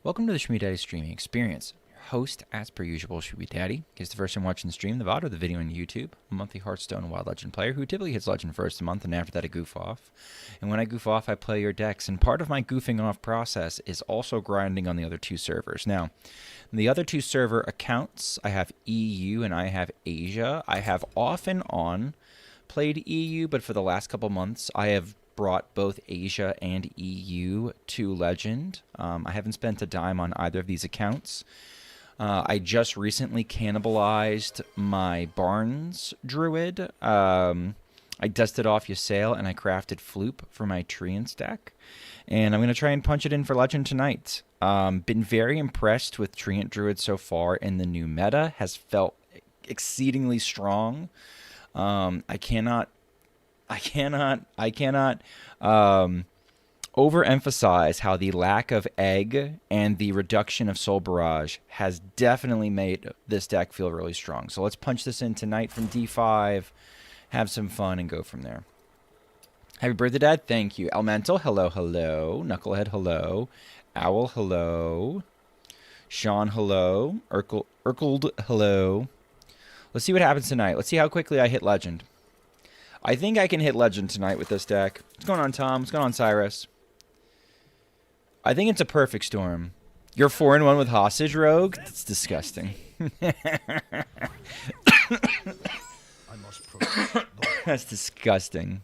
Welcome to the Schmoopydady streaming experience. Your host, as per usual, Schmoopydady. He's the first time watching the stream, the VOD, or the video on YouTube. A monthly Hearthstone and Wild Legend player who typically hits Legend first a month, and after that I goof off. And when I goof off, I play your decks. And part of my goofing off process is also grinding on the other two servers. Now, the other two server accounts, I have EU and I have Asia. I have off and on played EU, but for the last couple months, I have brought both Asia and EU to Legend. I haven't spent a dime on either of these accounts. I just recently cannibalized my Barnes Druid. I dusted off Ysayle and I crafted Floop for my Treant deck. And I'm going to try and punch it in for Legend tonight. Been very impressed with Treant Druid so far in the new meta. Has felt exceedingly strong. I cannot overemphasize how the lack of egg and the reduction of Soul Barrage has definitely made this deck feel really strong. So let's punch this in tonight from D5, have some fun, and go from there. Happy birthday, Dad. Thank you. Elemental, hello, hello. Knucklehead, hello. Owl, hello. Sean, hello. Urkled, hello. Let's see what happens tonight. Let's see how quickly I hit Legend. I think I can hit Legend tonight with this deck. What's going on, Tom? What's going on, Cyrus? I think it's a perfect storm. You're 4-1 with Hostage Rogue? That's disgusting. That's disgusting.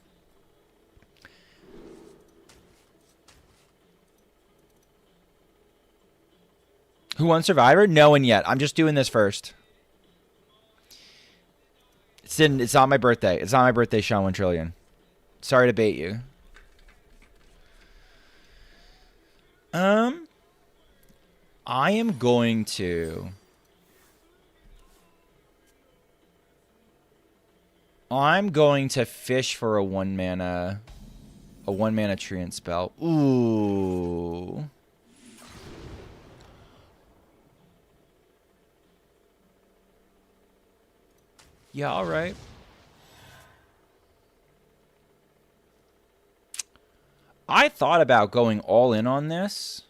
Who won Survivor? No one yet. I'm just doing this first. It's not my birthday. It's not my birthday, Sean 1 Trillion. Sorry to bait you. I am going to... I'm going to fish for a one mana Treant spell. Ooh. Yeah, all right. I thought about going all in on this.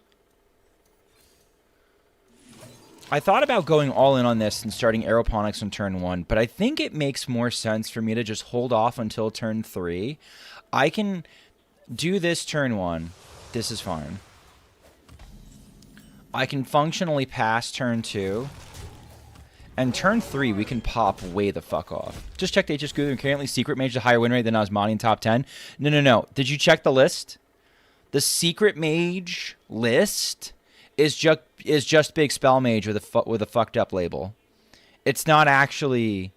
And starting Aeroponics on turn 1, but I think it makes more sense for me to just hold off until turn 3. I can do this turn 1. This is fine. I can functionally pass turn 2. And turn 3, we can pop way the fuck off. Just checked HS Guru and currently Secret Mage, the higher win rate than Osmani in top 10. No. Did you check the list? The Secret Mage list is just Big Spell Mage with a fucked up label. It's not actually...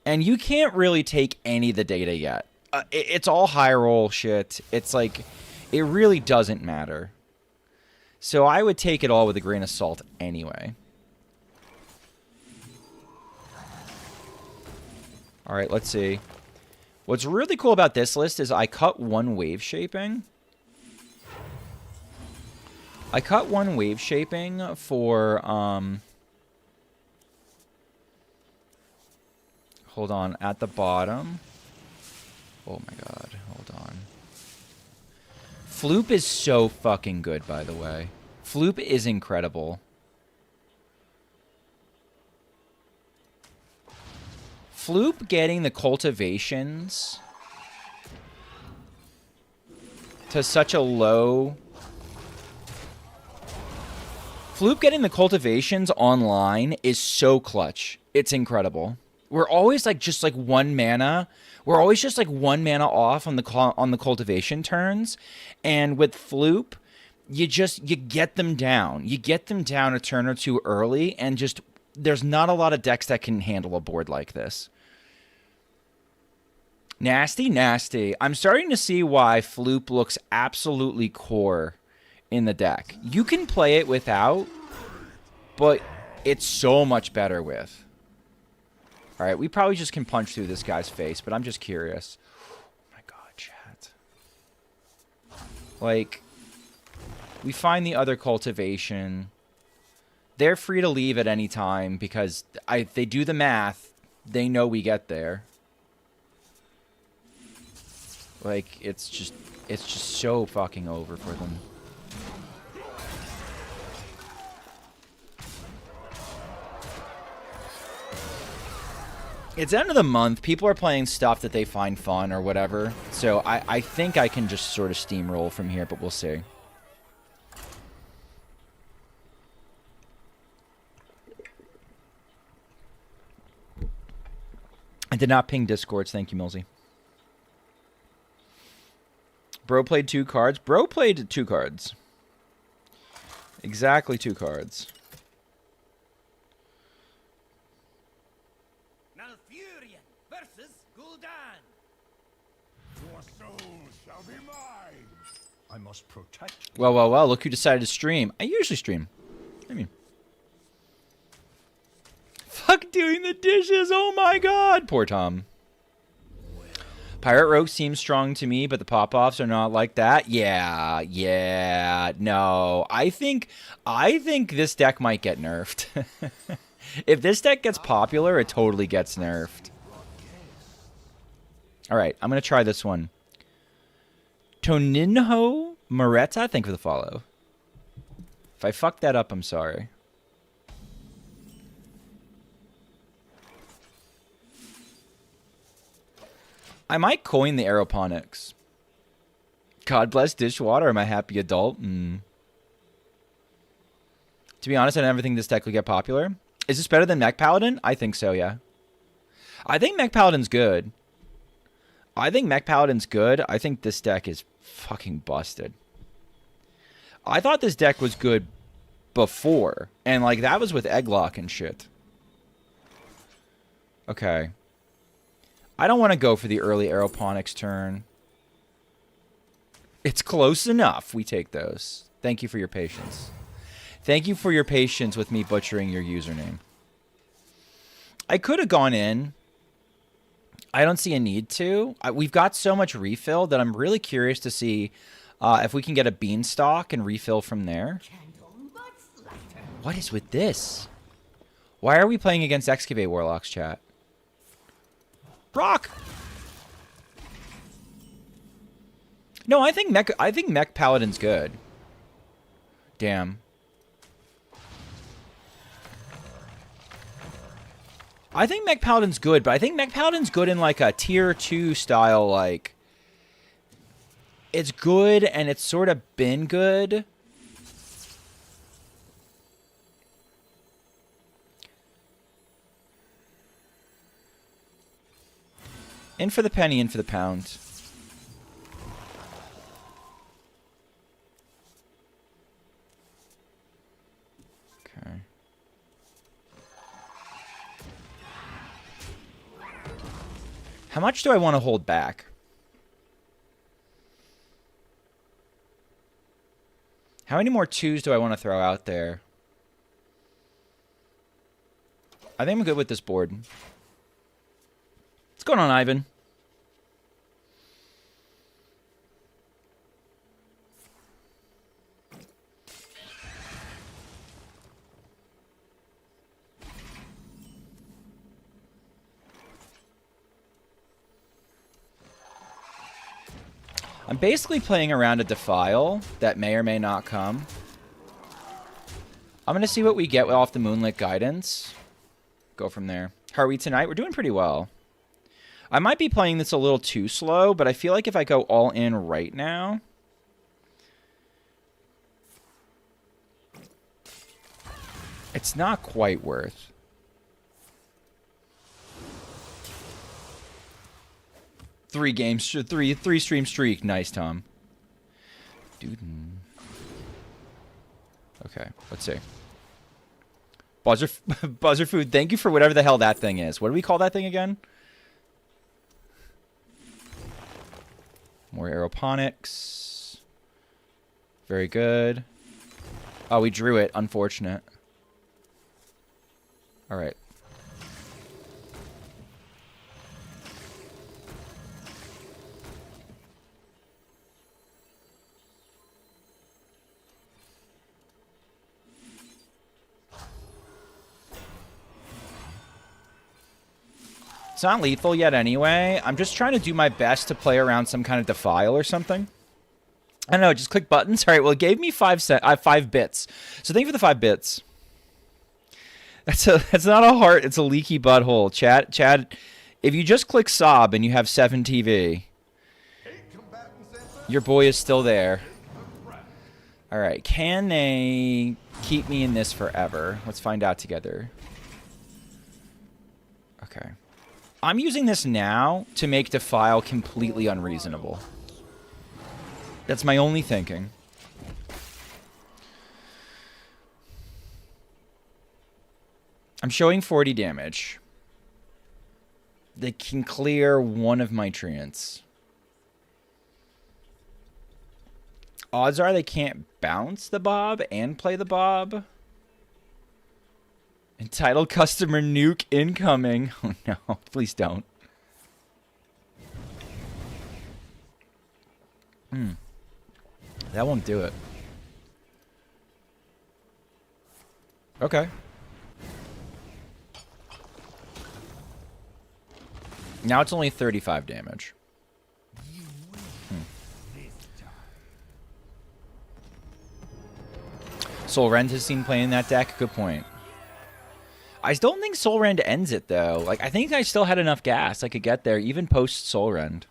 And you can't really take any of the data yet. It's all high roll shit. It's like... It really doesn't matter. So I would take it all with a grain of salt anyway. All right, let's see. What's really cool about this list is I cut one wave shaping. For, hold on, at the bottom. Oh my god, hold on. Floop is so fucking good, by the way. Floop is incredible. Floop getting the cultivations to such a low... Floop getting the cultivations online is so clutch. It's incredible. We're always just one mana. We're always just one mana off on the cultivation turns, and with Floop, you get them down. You get them down a turn or two early, and just there's not a lot of decks that can handle a board like this. Nasty, nasty. I'm starting to see why Floop looks absolutely core in the deck. You can play it without, but it's so much better with. All right, we probably just can punch through this guy's face, but I'm just curious. Oh my god, chat. We find the other cultivation. They're free to leave at any time because if they do the math, they know we get there. It's just so fucking over for them. It's end of the month. People are playing stuff that they find fun or whatever. So I think I can just sort of steamroll from here, but we'll see. I did not ping Discords. Thank you, Millsy. Bro played 2 cards. Bro played 2 cards. Exactly 2 cards. Malfurion versus Gul'dan. Your soul shall be mine. I must protect. Well, well, well. Look who decided to stream. I usually stream. I mean... Fuck doing the dishes. Oh my god. Poor Tom. Pirate Rogue seems strong to me, but the pop-offs are not like that. Yeah. No. I think this deck might get nerfed. If this deck gets popular, it totally gets nerfed. Alright, I'm going to try this one. Toninho Moretta, thank you for the follow. If I fucked that up, I'm sorry. I might coin the aeroponics. God bless dishwater. I'm a happy adult. To be honest, I never think this deck will get popular. Is this better than Mech Paladin? I think so, yeah. I think Mech Paladin's good. I think this deck is fucking busted. I thought this deck was good before. And, like, that was with Egglock and shit. Okay. I don't want to go for the early aeroponics turn. It's close enough. We take those. Thank you for your patience. Thank you for your patience with me butchering your username. I could have gone in. I don't see a need to. We've got so much refill that I'm really curious to see if we can get a beanstalk and refill from there. What is with this? Why are we playing against Excavate Warlocks, chat? Rock. No, I think Mech Paladin's good. Damn. I think Mech Paladin's good, but I think Mech Paladin's good in like a tier 2 style, like it's good and it's sort of been good. In for the penny, in for the pound. Okay. How much do I want to hold back? How many more 2s do I want to throw out there? I think I'm good with this board. What's going on, Ivan? I'm basically playing around a Defile that may or may not come. I'm going to see what we get off the Moonlit Guidance. Go from there. How are we tonight? We're doing pretty well. I might be playing this a little too slow, but I feel like if I go all in right now... It's not quite worth. Three stream streak. Nice, Tom. Dude. Okay, let's see. Buzzer food, thank you for whatever the hell that thing is. What do we call that thing again? More aeroponics. Very good. Oh, we drew it. Unfortunate. All right. It's not lethal yet anyway. I'm just trying to do my best to play around some kind of Defile or something. I don't know, just click buttons. All right, well, it gave me 5 bits. So thank you for the 5 bits. That's not a heart. It's a leaky butthole. Chad, if you just click sob and you have 7 TV, your boy is still there. All right. Can they keep me in this forever? Let's find out together. Okay. I'm using this now to make Defile completely unreasonable. That's my only thinking. I'm showing 40 damage. They can clear one of my Treants. Odds are they can't bounce the Bob and play the Bob. Entitled customer nuke incoming. Oh no, please don't. That won't do it. Okay. Now it's only 35 damage. Soul Rend has seen playing that deck. Good point. I don't think Soul Rend ends it, though. Like, I think I still had enough gas. I could get there, even post Soul Rend.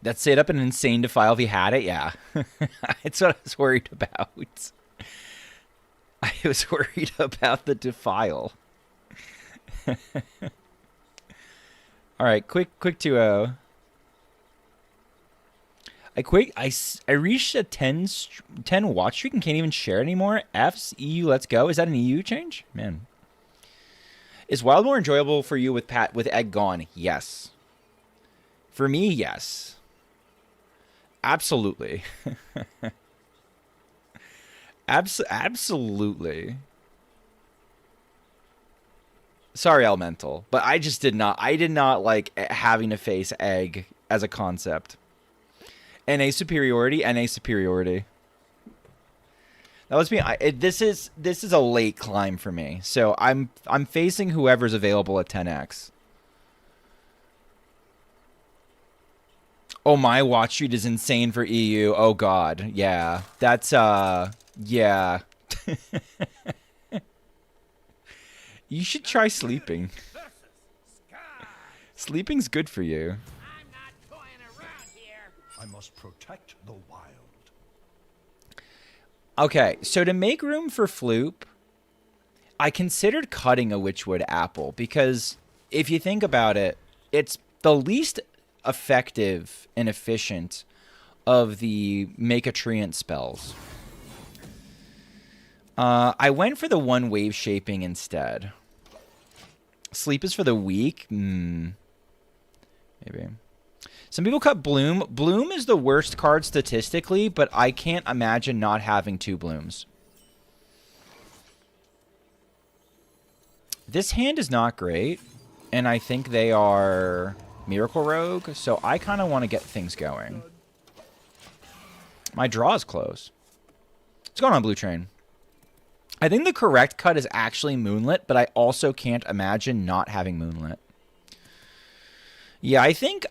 That set up an insane Defile if he had it? Yeah. That's what I was worried about. I was worried about the Defile. All right, quick 2-0. I reached a 10 watch streak and can't even share it anymore. F's EU, let's go. Is that an EU change? Man. Is Wild more enjoyable for you with Egg gone? Yes. For me, yes. Absolutely. Absolutely. Sorry, Elemental, but I did not like having to face Egg as a concept. NA superiority. That was me. This is a late climb for me. So I'm facing whoever's available at 10x. Oh, my watch street is insane for EU. Oh god. Yeah. That's yeah. You should try sleeping. Sleeping's good for you. I must protect the wild. Okay, so to make room for Floop, I considered cutting a Witchwood Apple because if you think about it, it's the least effective and efficient of the make a Treant spells. I went for the one wave shaping instead. Sleep is for the weak? Maybe. Some people cut Bloom. Bloom is the worst card statistically, but I can't imagine not having 2 Blooms. This hand is not great, and I think they are Miracle Rogue, so I kind of want to get things going. My draw is close. What's going on, Blue Train? I think the correct cut is actually Moonlit, but I also can't imagine not having Moonlit. Yeah, I think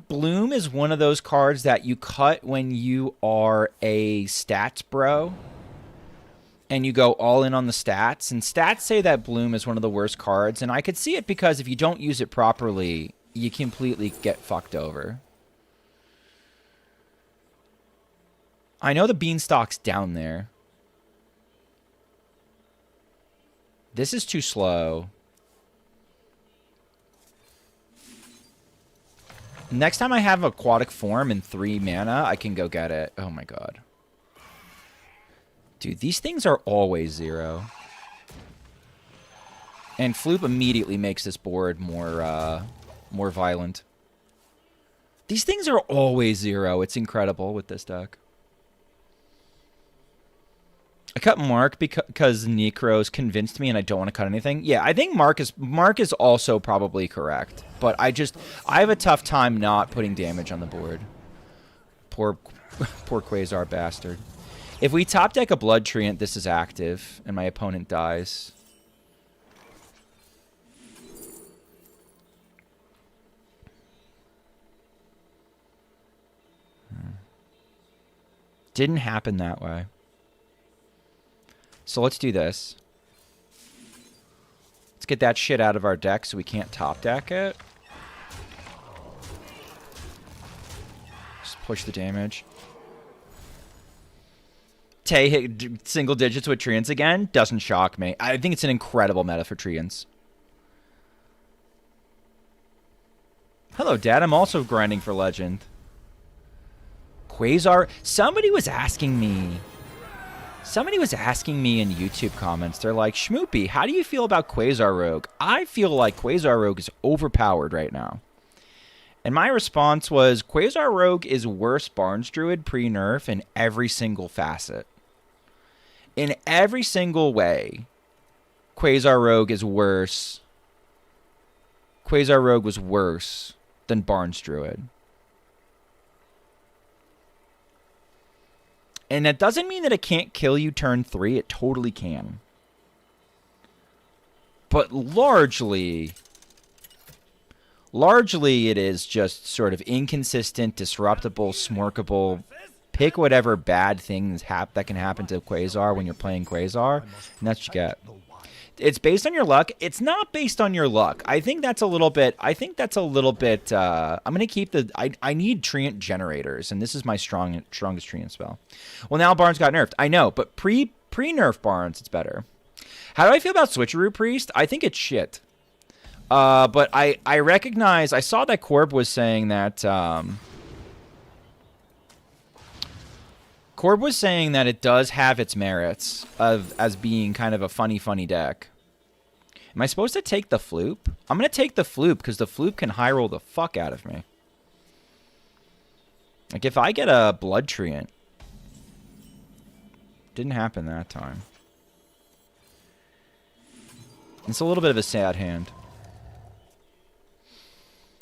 Bloom is one of those cards that you cut when you are a stats bro and you go all in on the stats. And stats say that Bloom is one of the worst cards, and I could see it because if you don't use it properly, you completely get fucked over. I know the Beanstalk's down there. This is too slow. Next time I have Aquatic Form in 3 mana, I can go get it. Oh my god. Dude, these things are always 0. And Floop immediately makes this board more violent. These things are always 0. It's incredible with this deck. I cut Mark because Necros convinced me and I don't want to cut anything. Yeah, I think Mark is also probably correct. But I have a tough time not putting damage on the board. Poor Quasar bastard. If we top deck a Blood Treant, this is active, and my opponent dies. Didn't happen that way. So let's do this. Let's get that shit out of our deck so we can't top deck it. Just push the damage. Tay hit single digits with Treants again. Doesn't shock me. I think it's an incredible meta for Treants. Hello, Dad. I'm also grinding for Legend. Quasar. Somebody was asking me in YouTube comments. They're like, Schmoopy, how do you feel about Quasar Rogue? I feel like Quasar Rogue is overpowered right now. And my response was, Quasar Rogue is worse Barnes Druid pre-nerf in every single facet. In every single way, Quasar Rogue is worse. Quasar Rogue was worse than Barnes Druid. And that doesn't mean that it can't kill you turn 3. It totally can. But largely it is just sort of inconsistent, disruptible, smorkable. Pick whatever bad things that can happen to Quasar when you're playing Quasar, and that's what you get. It's based on your luck. It's not based on your luck. I think that's a little bit. I'm gonna keep the. I need Treant generators, and this is my strongest Treant spell. Well, now Barnes got nerfed. I know, but pre-nerf Barnes, it's better. How do I feel about Switcheroo Priest? I think it's shit. But I recognize. I saw that Corb was saying that. Corb was saying that it does have its merits as being kind of a funny deck. Am I supposed to take the Floop? I'm going to take the Floop because the Floop can high roll the fuck out of me. Like if I get a Blood Treant. Didn't happen that time. It's a little bit of a sad hand.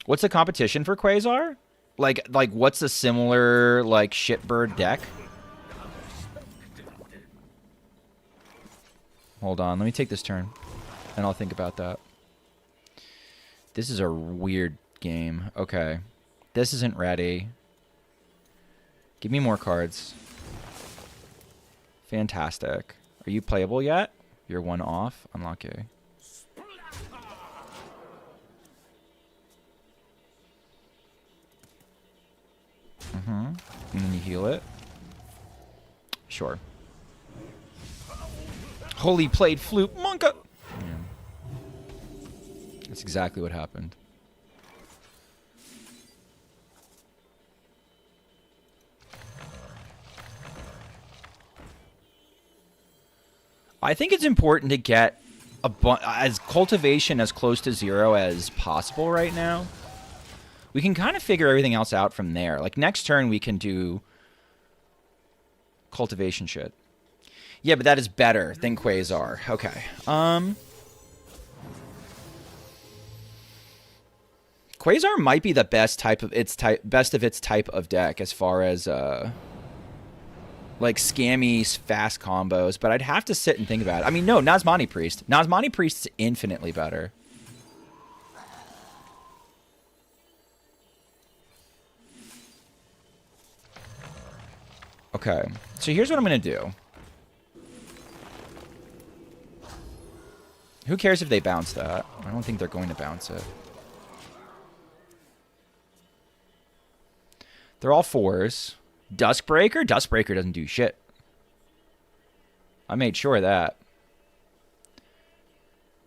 What's the competition for Quasar? Like what's a similar like shitbird deck? Hold on, let me take this turn, and I'll think about that. This is a weird game. Okay. This isn't ready. Give me more cards. Fantastic. Are you playable yet? You're one off? Unlucky. And then you heal it. Sure. Holy played Floop, Monka! Yeah. That's exactly what happened. I think it's important to get as cultivation as close to 0 as possible right now. We can kind of figure everything else out from there. Like next turn we can do cultivation shit. Yeah, but that is better than Quasar. Okay. Quasar might be the best of its type of deck as far as like scammy fast combos, but I'd have to sit and think about it. I mean, no, Nazmani Priest. Nazmani Priest's infinitely better. Okay. So here's what I'm going to do. Who cares if they bounce that? I don't think they're going to bounce it. They're all 4s. Duskbreaker? Duskbreaker doesn't do shit. I made sure of that.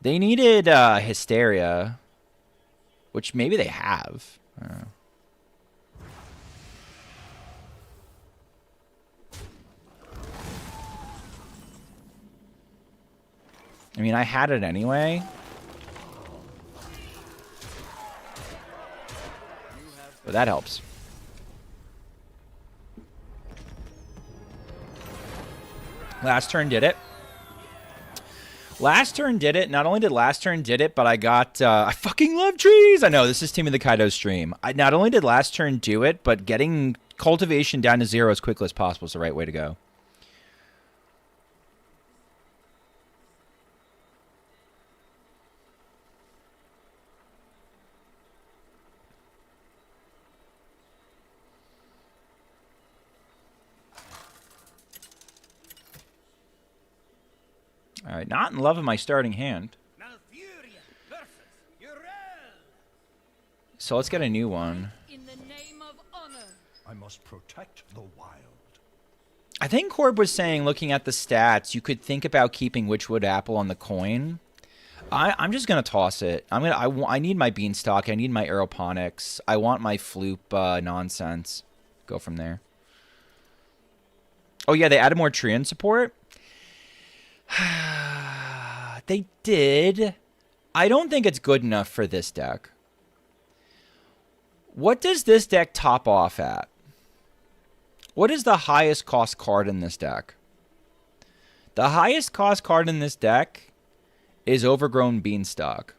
They needed Hysteria, which maybe they have. I don't know. I mean, I had it anyway. But that helps. Last turn did it. Last turn did it. Not only did last turn did it, but I got... I fucking love trees! I know, this is Team of the Kaido stream. Not only did last turn do it, but getting cultivation down to 0 as quickly as possible is the right way to go. All right, not in love with my starting hand. Malfurion versus Urel. So let's get a new one. In the name of honor. I must protect the wild. I think Corb was saying, looking at the stats, you could think about keeping Witchwood Apple on the coin. I'm just gonna toss it. I need my Beanstalk. I need my Aeroponics. I want my Floop nonsense. Go from there. Oh yeah, they added more Treant support. They did. I don't think it's good enough for this deck. What does this deck top off at? What is the highest cost card in this deck? The highest cost card in this deck is Overgrown Beanstalk.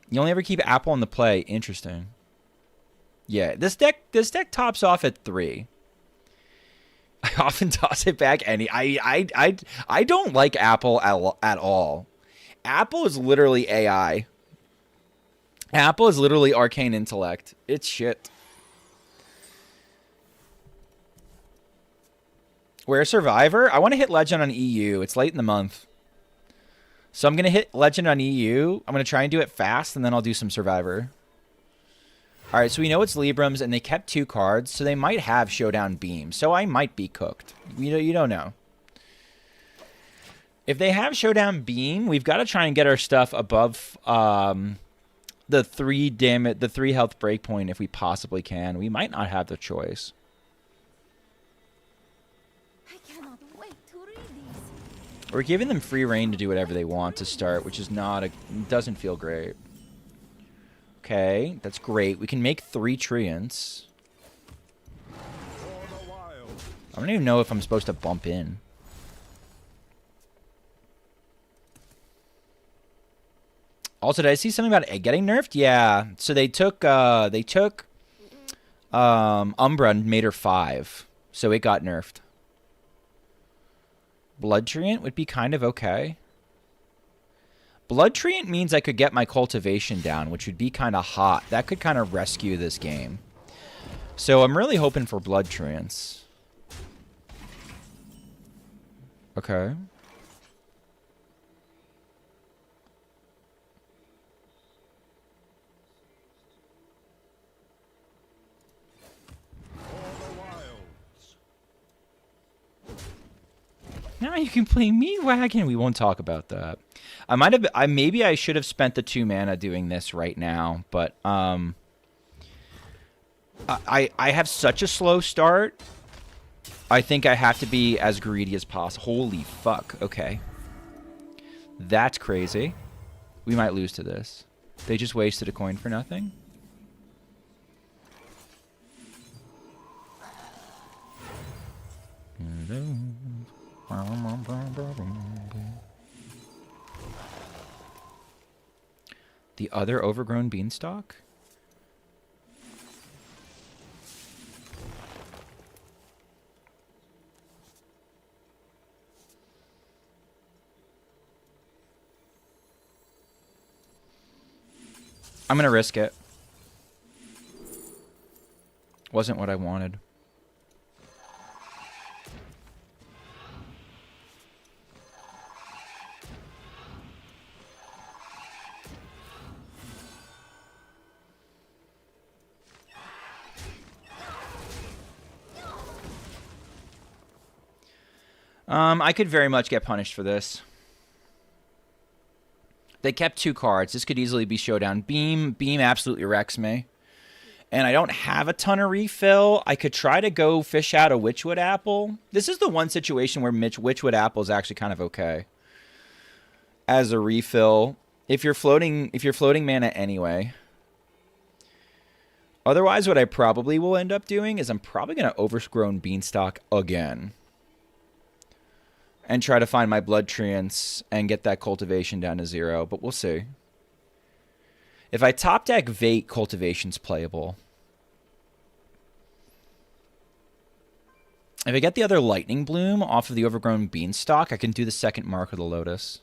You only ever keep Apple in the play. Interesting. Yeah, this deck tops off at 3. I often toss it back I don't like Apple at all. Apple is literally AI. Apple is literally arcane intellect. It's shit. Where Survivor? I want to hit Legend on EU. It's late in the month. So I'm going to hit Legend on EU. I'm going to try and do it fast, and then I'll do some Survivor. All right, so we know it's Librams, and they kept 2 cards, so they might have Showdown Beam. So I might be cooked. You don't know. If they have Showdown Beam, we've got to try and get our stuff above the 3 health breakpoint if we possibly can. We might not have the choice. We're giving them free reign to do whatever they want to start, which is doesn't feel great. Okay, that's great. We can make 3 Treants. I don't even know if I'm supposed to bump in. Also, did I see something about Egg getting nerfed? Yeah. So they took Umbra and made her 5. So it got nerfed. Blood Treant would be kind of okay. Blood Treant means I could get my cultivation down, which would be kind of hot. That could kind of rescue this game. So I'm really hoping for Blood Treants. Okay. Now you can play me wagon. We won't talk about that. Maybe I should have spent the 2 mana doing this right now, but I have such a slow start. I think I have to be as greedy as possible. Holy fuck. Okay. That's crazy. We might lose to this. They just wasted a coin for nothing. The other overgrown beanstalk? I'm gonna risk it. Wasn't what I wanted. I could very much get punished for this. They kept 2 cards. This could easily be Showdown Beam. Beam absolutely wrecks me. And I don't have a ton of refill. I could try to go fish out a Witchwood Apple. This is the one situation where Witchwood Apple is actually kind of okay as a refill. If you're floating mana anyway. Otherwise, what I probably will end up doing is I'm probably going to Overgrown Beanstalk again. And try to find my Blood Treants and get that cultivation down to 0. But we'll see. If I top deck Vate, cultivation's playable. If I get the other Lightning Bloom off of the Overgrown Beanstalk, I can do the second Mark of the Lotus.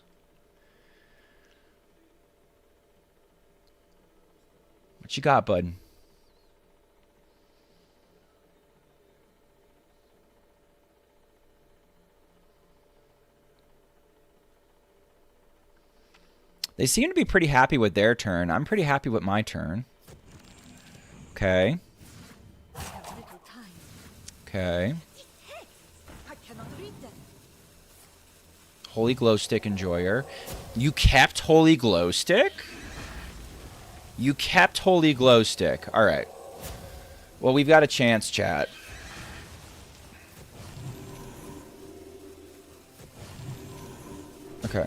What you got, bud? They seem to be pretty happy with their turn. I'm pretty happy with my turn. Okay. I have little time. Okay. I cannot read them. Holy Glow Stick Enjoyer. You kept Holy Glow Stick? You kept Holy Glow Stick. All right. Well, we've got a chance, chat. Okay.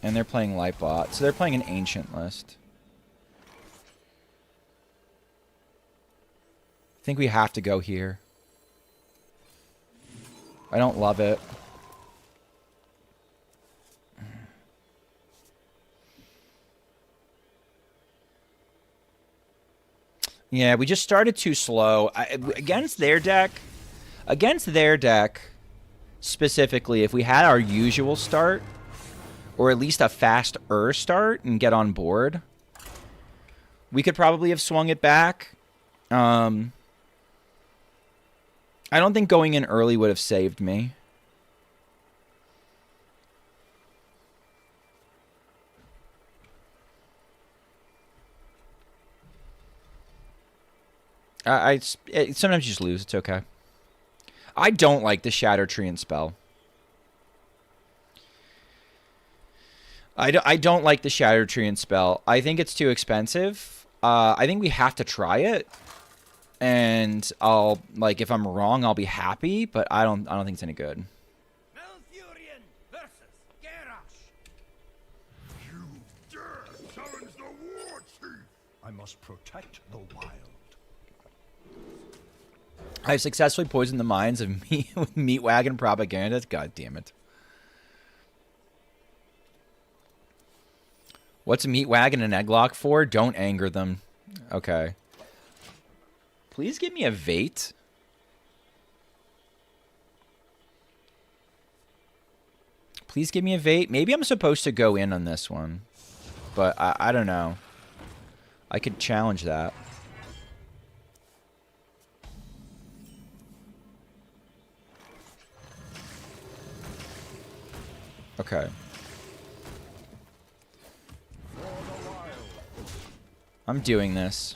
And they're playing Lightbot, so they're playing an Ancient list. I think we have to go here. I don't love it. Yeah, we just started too slow. Against their deck, specifically, if we had our usual start, or at least a faster start and get on board, we could probably have swung it back. I don't think going in early would have saved me. Sometimes you just lose. It's okay. I don't like the Shatter Treant spell. I don't like the Shatter Treant spell. I think it's too expensive. I think we have to try it. And I'll, like, if I'm wrong, I'll be happy, but I don't think it's any good. Malfurion versus Garrosh. You dare challenge the war chief! I must protect the wild. I've successfully poisoned the minds of me with meat wagon propaganda. God damn it. What's a meat wagon and egglock for? Don't anger them. Okay. Please give me a Vate. Please give me a Vate. Maybe I'm supposed to go in on this one. But I don't know. I could challenge that. Okay. I'm doing this.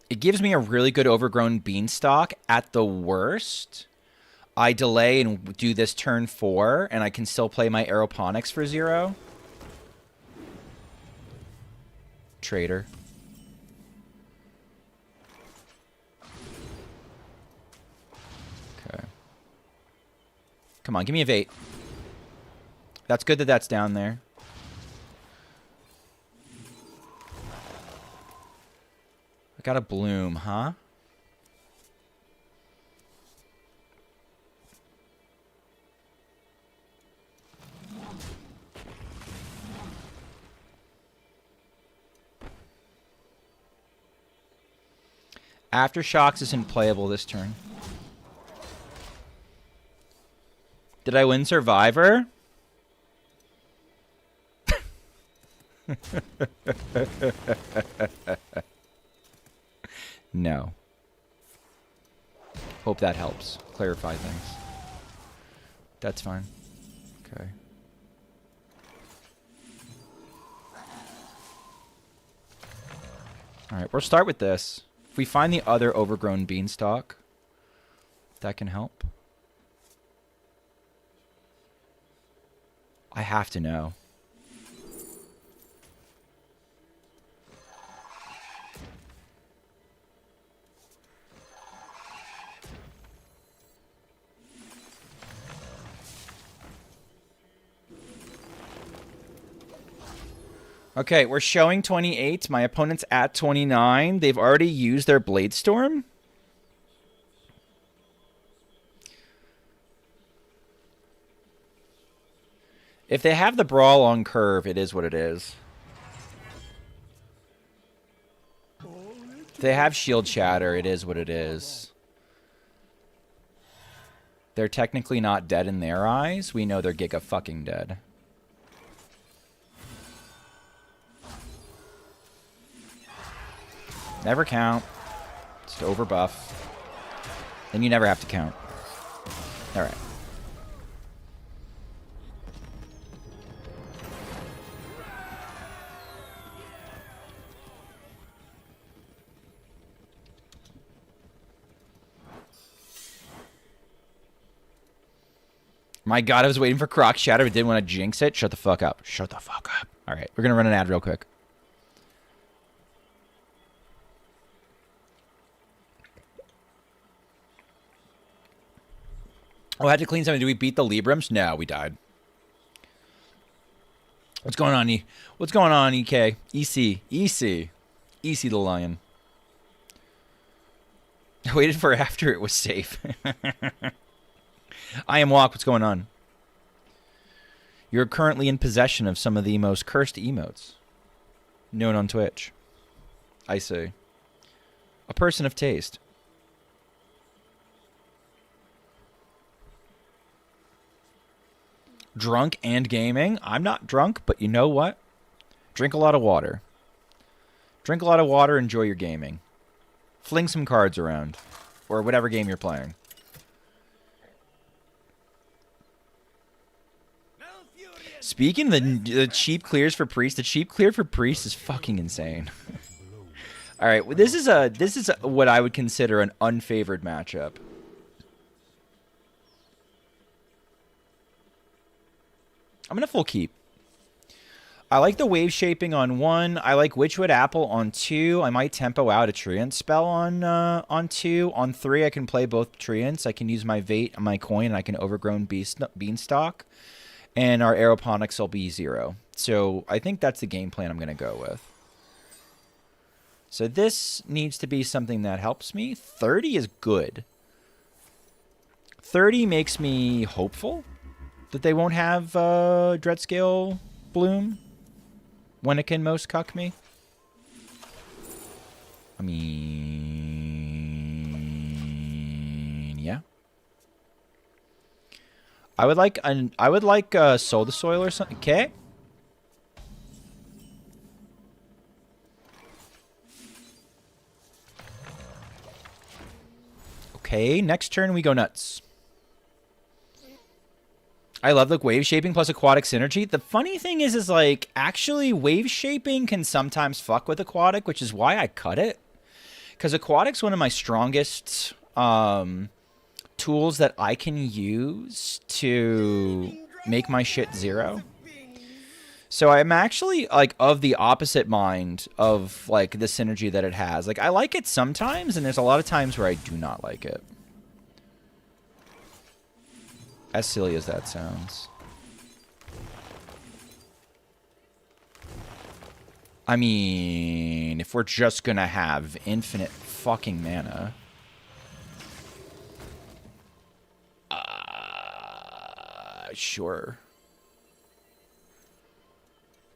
It gives me a really good overgrown beanstalk. At the worst, I delay and do this turn 4, and I can still play my aeroponics for 0. Traitor. Okay. Come on, give me a Vate. That's good that that's down there. I got a Bloom, huh? Aftershocks isn't playable this turn. Did I win Survivor? No. Hope that helps clarify things. That's fine. Okay. Alright, we'll start with this. If we find the other overgrown beanstalk, that can help. I have to know. Okay, we're showing 28. My opponent's at 29. They've already used their Blade Storm. If they have the Brawl on curve, it is what it is. If they have Shield Shatter, it is what it is. They're technically not dead in their eyes. We know they're giga fucking dead. Never count. Just over buff. Then you never have to count. All right. My God, I was waiting for Croc Shatter, but didn't want to jinx it. Shut the fuck up. Shut the fuck up. All right, we're going to run an ad real quick. Oh, I had to clean something. Did we beat the Librams? No, we died. What's going on, What's going on, EK? EC. EC. EC the lion. I waited for after it was safe. I am Walk. What's going on? You're currently in possession of some of the most cursed emotes known on Twitch. I see. A person of taste. Drunk and gaming. I'm not drunk, but you know what? Drink a lot of water. Drink a lot of water, enjoy your gaming. Fling some cards around. Or whatever game you're playing. Speaking of the cheap clears for Priest, the cheap clear for Priest is fucking insane. All right, well, this is what I would consider an unfavored matchup. I'm gonna full keep. I like the wave shaping on 1. I like Witchwood Apple on 2. I might tempo out a Treant spell on 2. On 3, I can play both Treants. I can use my Vate on my coin, and I can Overgrown Beanstalk. And our aeroponics will be 0. So I think that's the game plan I'm going to go with. So this needs to be something that helps me. 30 is good. 30 makes me hopeful that they won't have Dreadscale Bloom when it can most cuck me. I mean, yeah. I would like Soul the Soil or something. Okay. Okay, next turn we go nuts. I love like wave shaping plus aquatic synergy. The funny thing is like actually wave shaping can sometimes fuck with aquatic, which is why I cut it. Because aquatic's one of my strongest tools that I can use to make my shit 0. So I'm actually like of the opposite mind of like the synergy that it has. Like I like it sometimes, and there's a lot of times where I do not like it. As silly as that sounds. I mean, if we're just gonna have infinite fucking mana. Sure.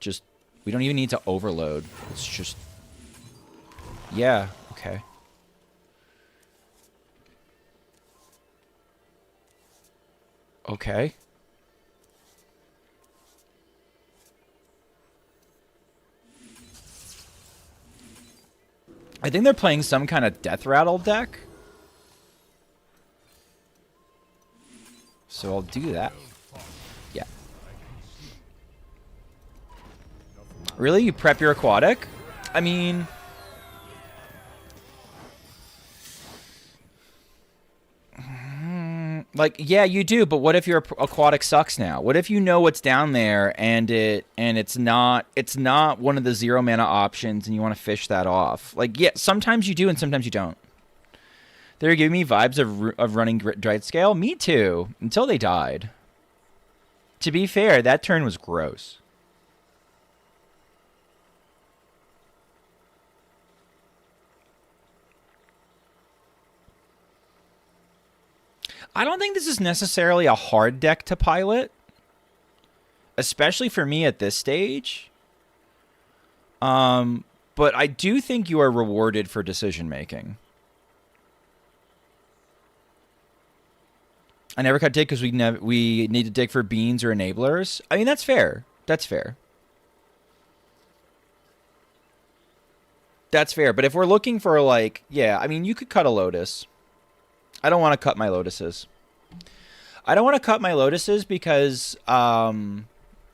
Just, we don't even need to overload. It's just, yeah, okay. Okay. I think they're playing some kind of Death Rattle deck. So I'll do that. Yeah. Really? You prep your aquatic? I mean... like, yeah, you do, but what if your aquatic sucks now? What if you know what's down there and it's not one of the 0 mana options and you want to fish that off? Like, yeah, sometimes you do and sometimes you don't. They're giving me vibes of running Dreadscale. Me too, until they died. To be fair, that turn was gross. I don't think this is necessarily a hard deck to pilot, especially for me at this stage. But I do think you are rewarded for decision making. I never cut dig because we need to dig for beans or enablers. I mean, that's fair. That's fair. That's fair. But if we're looking for like, yeah, I mean, you could cut a Lotus. I don't want to cut my Lotuses. I don't want to cut my Lotuses because of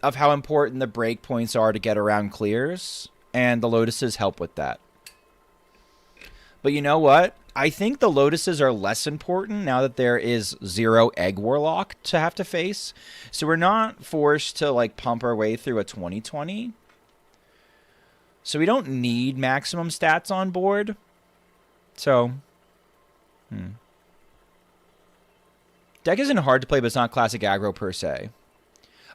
how important the breakpoints are to get around clears, and the Lotuses help with that. But you know what? I think the Lotuses are less important now that there is 0 Egg Warlock to have to face. So we're not forced to like pump our way through a 2020. So we don't need maximum stats on board. So, deck isn't hard to play, but it's not classic aggro per se.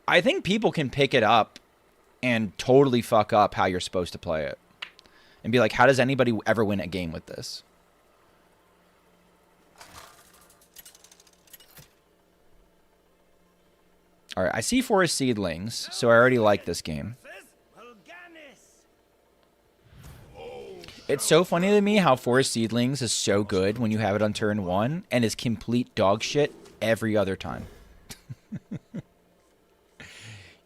I think people can pick it up and totally fuck up how you're supposed to play it. And be like, how does anybody ever win a game with this? Alright, I see Forest Seedlings, so I already like this game. It's so funny to me how Forest Seedlings is so good when you have it on turn 1 and is complete dog shit every other time.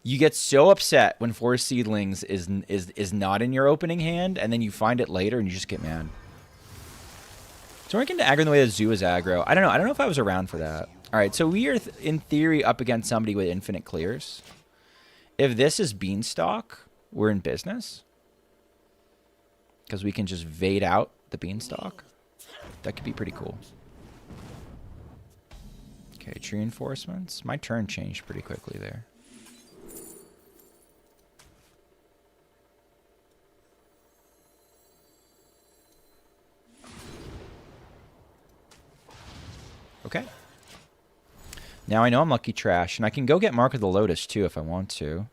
You get so upset when Forest Seedlings is not in your opening hand, and then you find it later and you just get mad. So we're going to aggro the way that Zoo is aggro. I don't know. I don't know if I was around for that. All right, so we are, in theory, up against somebody with infinite clears. If this is Beanstalk, we're in business. Because we can just Vade out the Beanstalk. That could be pretty cool. Okay, tree reinforcements. My turn changed pretty quickly there. Okay. Now I know I'm Lucky Trash, and I can go get Mark of the Lotus, too, if I want to.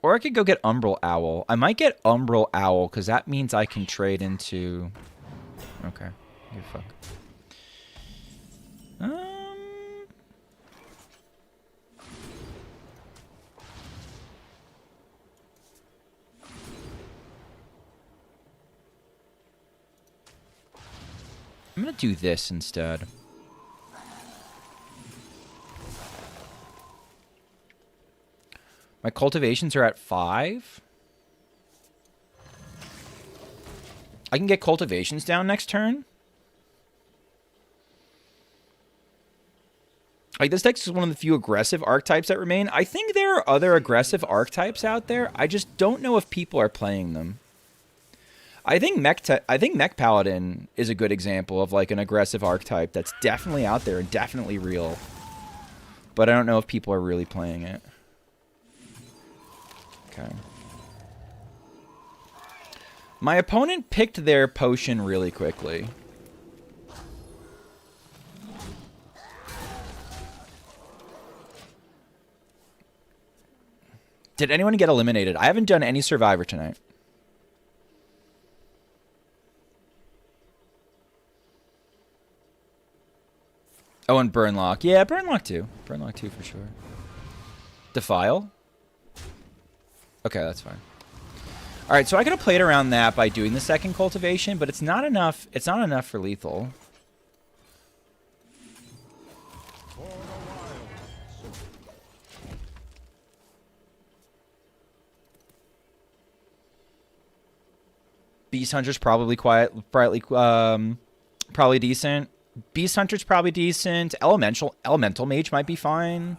Or I could go get Umbral Owl. I might get Umbral Owl, because that means I can trade into... Okay. Give a fuck. I'm going to do this instead. My cultivations are at 5. I can get cultivations down next turn. Like, this deck is one of the few aggressive archetypes that remain. I think there are other aggressive archetypes out there. I just don't know if people are playing them. I think Mech Paladin is a good example of like an aggressive archetype that's definitely out there and definitely real. But I don't know if people are really playing it. Okay. My opponent picked their potion really quickly. Did anyone get eliminated? I haven't done any Survivor tonight. Oh, and Burnlock. Yeah, Burnlock too. Burnlock too for sure. Defile? Okay, that's fine. Alright, so I could have played around that by doing the second cultivation, but it's not enough. It's not enough for lethal. Beast Hunter's probably probably decent. Beast Hunter's probably decent. Elemental Mage might be fine.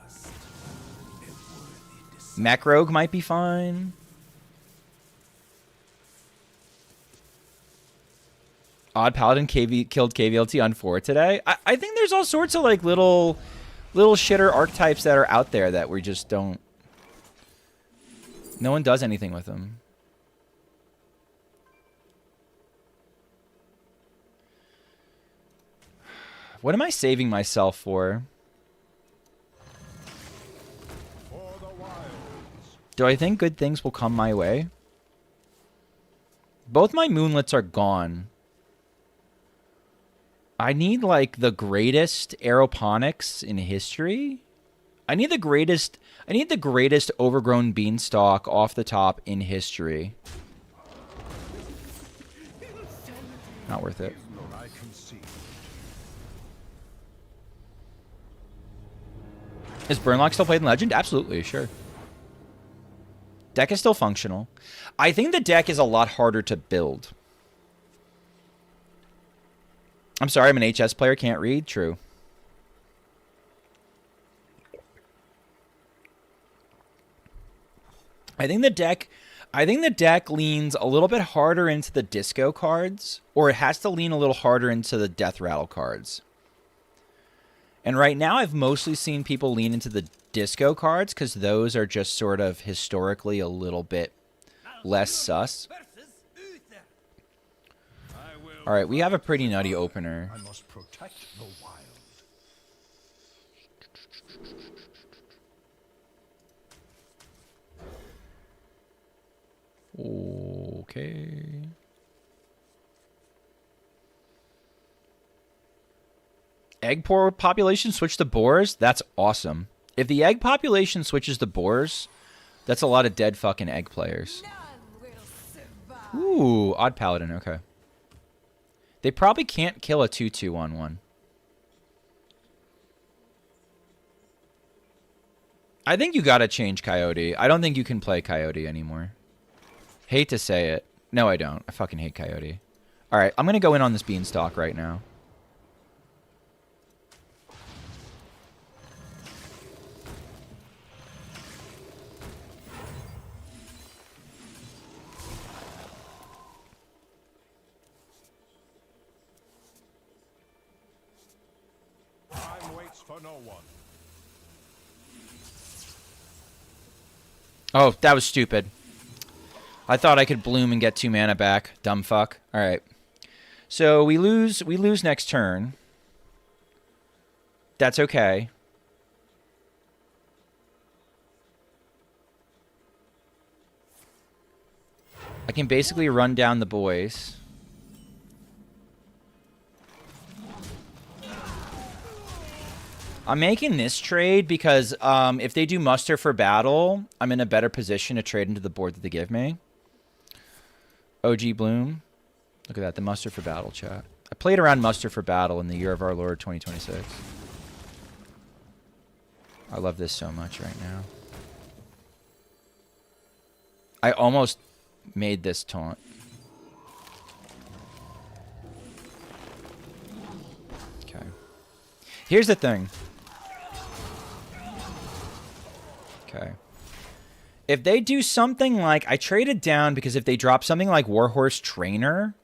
Mech Rogue might be fine. Odd Paladin killed KVLT on 4 today. I think there's all sorts of like little shitter archetypes that are out there that we just don't... No one does anything with them. What am I saving myself for? Do I think good things will come my way? Both my moonlets are gone. I need, like, the greatest aeroponics in history. I need the greatest overgrown beanstalk off the top in history. Not worth it. Is Burnlock still played in Legend? Absolutely, sure. Deck is still functional. I think the deck is a lot harder to build. I'm sorry, I'm an HS player, can't read. True. I think the deck leans a little bit harder into the disco cards, or it has to lean a little harder into the death rattle cards. And right now I've mostly seen people lean into the disco cards because those are just sort of historically a little bit less sus. All right, we have a pretty nutty opener. I must protect the wild. Okay. Egg population switch to boars? That's awesome. If the egg population switches to boars, that's a lot of dead fucking egg players. Ooh, odd paladin, okay. They probably can't kill a 2/2 on one. I think you gotta change Coyote. I don't think you can play Coyote anymore. Hate to say it. No, I don't. I fucking hate Coyote. Alright, I'm gonna go in on this beanstalk right now. Time waits for no one. Oh, that was stupid. I thought I could bloom and get 2 mana back. Dumb fuck. Alright. So we lose next turn. That's okay. I can basically run down the boys. I'm making this trade because if they do muster for battle, I'm in a better position to trade into the board that they give me. OG Bloom. Look at that, the muster for battle chat. I played around muster for battle in the year of our Lord 2026. I love this so much right now. I almost made this taunt. Okay. Here's the thing. Okay. If they do something like... I traded down because if they drop something like Warhorse Trainer,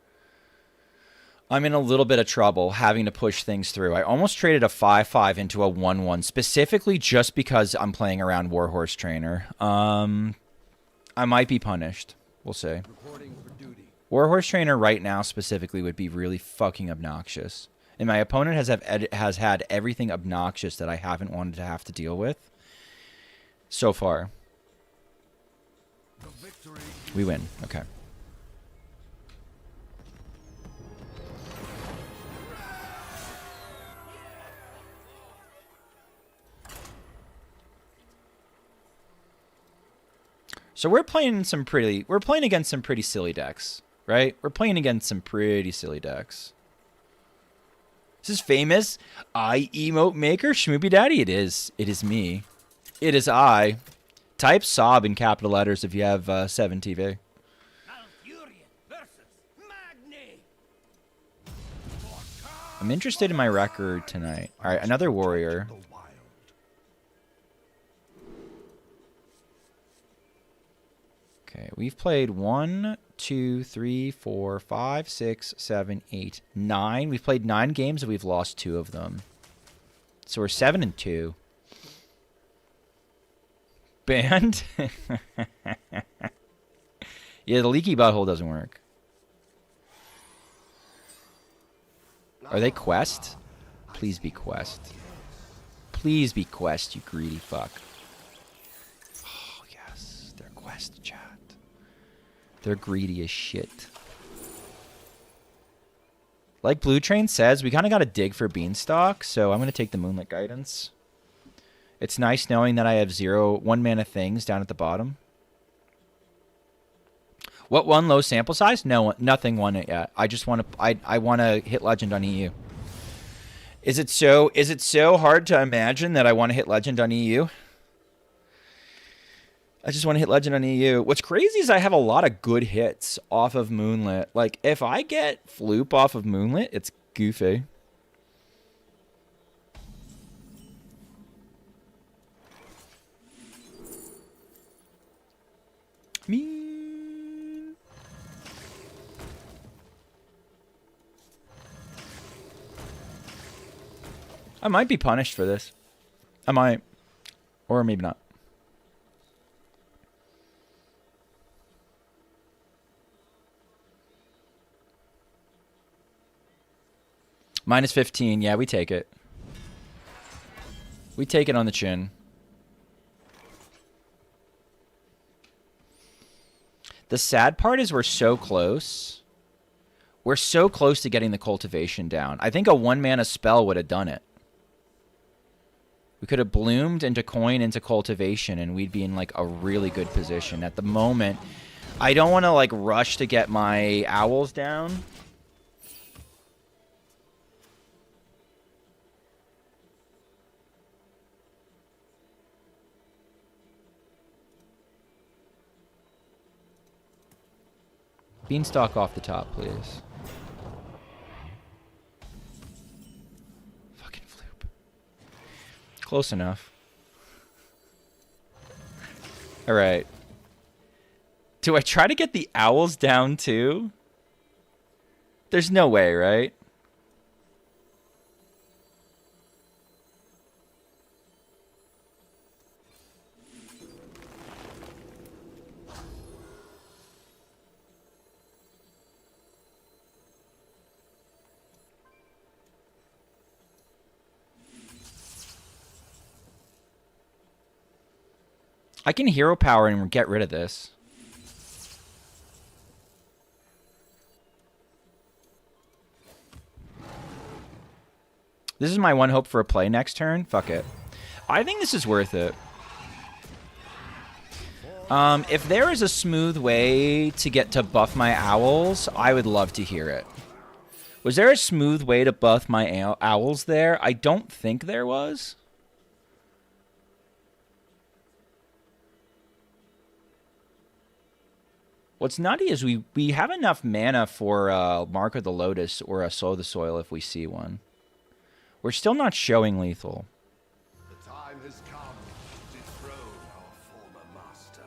I'm in a little bit of trouble having to push things through. I almost traded a 5/5 into a 1/1 specifically just because I'm playing around Warhorse Trainer. I might be punished. We'll see. Warhorse Trainer right now specifically would be really fucking obnoxious. And my opponent has had everything obnoxious that I haven't wanted to have to deal with so far. We win. Okay. So we're playing against some pretty silly decks, right? We're playing against some pretty silly decks. This is famous. I emote maker Schmoopydady. It is. It is me. It is I. Type sob in capital letters if you have 7 TV. I'm interested in my record tonight. All right, another warrior. Okay, we've played 1, 2, 3, 4, 5, 6, 7, 8, 9. We've played 9 games and we've lost 2 of them. So we're 7-2. Banned? Yeah, the leaky butthole doesn't work. Are they Quest? Please be Quest. Please be Quest, you greedy fuck. Oh, yes. They're Quest, chat. They're greedy as shit. Like Blue Train says, we kind of got to dig for Beanstalk, so I'm going to take the Moonlit Guidance. It's nice knowing that I have 1 mana things down at the bottom. What won low sample size? No, nothing won it yet. I just want to. I want to hit Legend on EU. Is it so hard to imagine that I want to hit Legend on EU? I just want to hit Legend on EU. What's crazy is I have a lot of good hits off of Moonlit. Like if I get Floop off of Moonlit, Goofy. Mean. I might be punished for this. I might. Or maybe not. Minus 15. Yeah, we take it. We take it on the chin. The sad part is we're so close. We're so close to getting the cultivation down. I think a 1-mana spell would have done it. We could have bloomed into coin into cultivation, and we'd be in like a really good position. At the moment, I don't want to like rush to get my owls down. Beanstalk off the top, please. Fucking floop. Close enough. Alright. Do I try to get the owls down too? There's no way, right? I can hero power and get rid of this. This is my one hope for a play next turn. Fuck it. I think this is worth it. If there is a smooth way to get to buff my owls, I would love to hear it. Was there a smooth way to buff my owls there? I don't think there was. What's nutty is we have enough mana for Mark of the Lotus or a Sow the Soil if we see one. We're still not showing lethal. The time has come to dethrone our former master.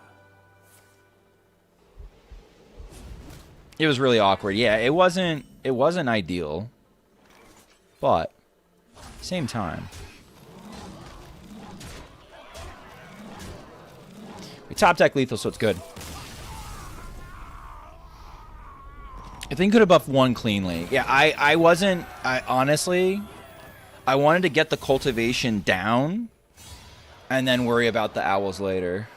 It was really awkward. Yeah, it wasn't ideal. But same time. We top deck lethal, so it's good. I think could have buffed one cleanly. Yeah, I wasn't... honestly, I wanted to get the cultivation down and then worry about the owls later.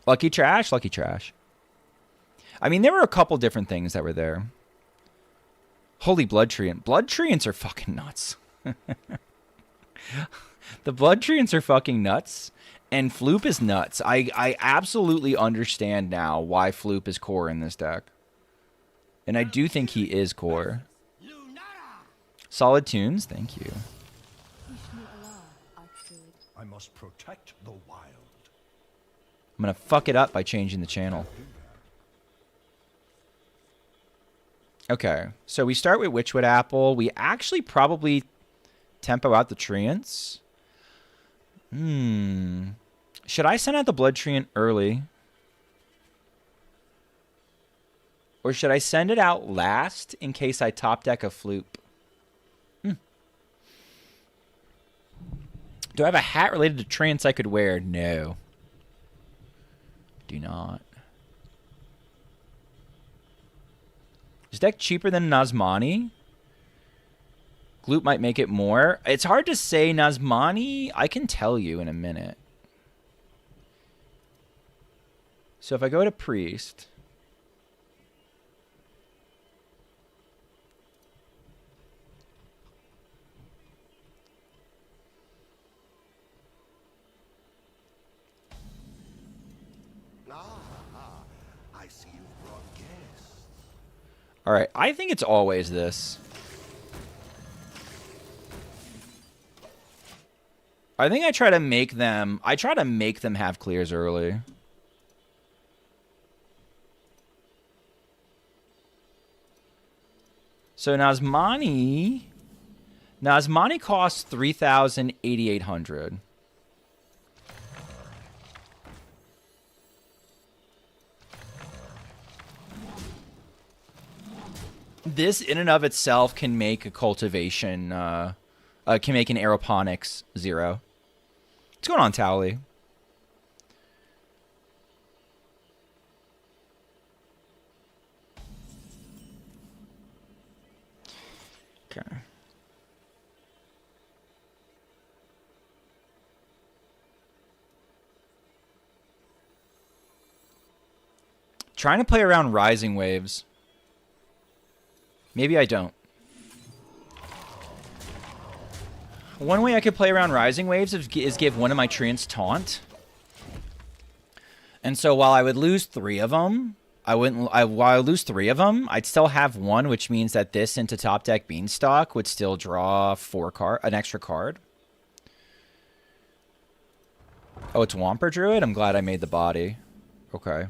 Lucky trash? Lucky trash. I mean, there were a couple different things that were there. Holy Blood Treant. Blood Treants are fucking nuts. The Blood Treants are fucking nuts. And Floop is nuts. I absolutely understand now why Floop is core in this deck. And I do think he is core. Solid tunes, thank you. I must protect the wild. I'm going to fuck it up by changing the channel. Okay, so we start with Witchwood Apple. We actually probably tempo out the Treants. Should I send out the Blood Treant early? Or should I send it out last in case I top deck a Floop? Do I have a hat related to Treants I could wear? No. Do not. Is deck cheaper than Nazmani? Gloop might make it more. It's hard to say. Nazmani, I can tell you in a minute. So if I go to Priest... I see you've brought guests. Alright, I think it's always this. I think I try to make them have clears early. So Nazmani costs 3,800. This in and of itself can make a cultivation, can make an aeroponics 0. What's going on, Towley? Okay. Trying to play around Rising Waves. Maybe I don't. One way I could play around Rising Waves is give one of my Treants Taunt. And so while I would lose 3 of them, while I lose 3 of them, I'd still have 1, which means that this into top deck Beanstalk would still draw an extra card. Oh, it's Womper Druid? I'm glad I made the body. Okay.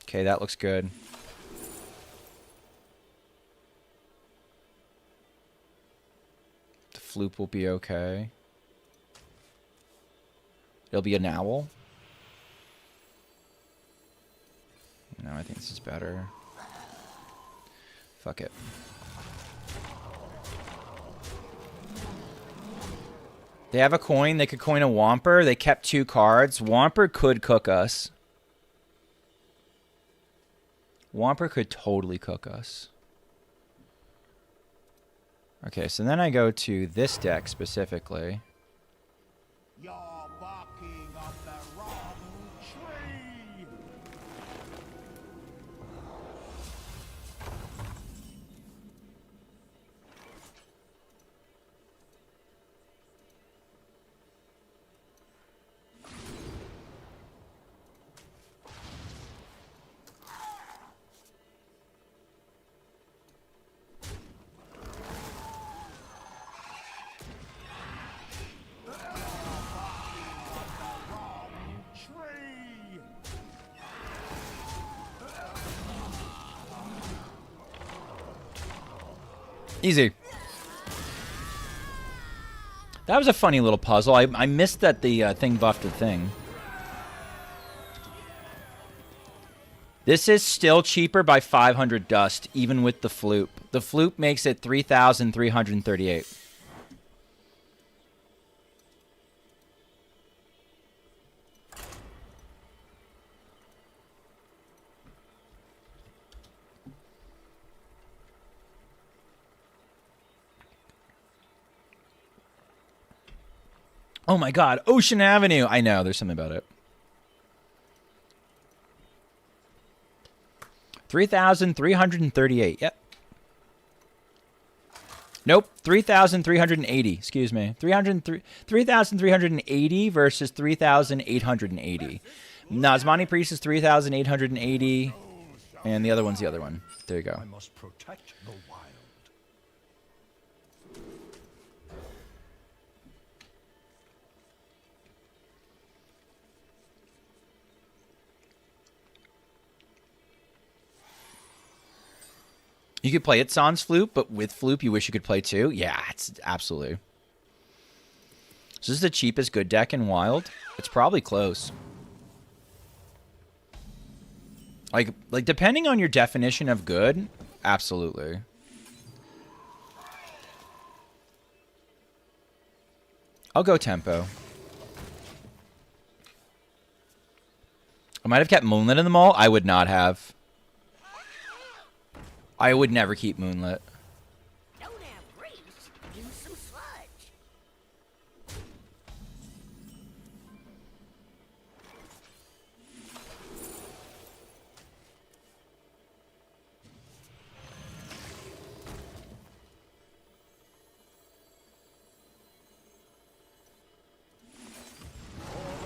Okay, that looks good. The Floop will be okay. It'll be an owl. No, I think this is better. Fuck it. They have a coin. They could coin a Womper. They kept 2 cards. Womper could cook us. Womper could totally cook us. Okay, so then I go to this deck specifically. You're barking up the wrong tree. Easy. That was a funny little puzzle. I missed that the thing buffed the thing. This is still cheaper by 500 dust, even with the Floop. The Floop makes it 3,338. Oh my god, Ocean Avenue! I know, there's something about it. 3,338, yep. Nope, 3,380, excuse me. 3,380 versus 3,880. Nazmani Priest is 3,880, and the other one's the other one. There you go. I must protect the wild. You could play it sans Floop, but with Floop, you wish you could play 2? Yeah, it's absolutely. So this is the cheapest good deck in Wild. It's probably close. Like depending on your definition of good, absolutely. I'll go tempo. I might have kept Moonlit in the mall. I would not have. I would never keep Moonlit. Don't have grease. Use some sludge.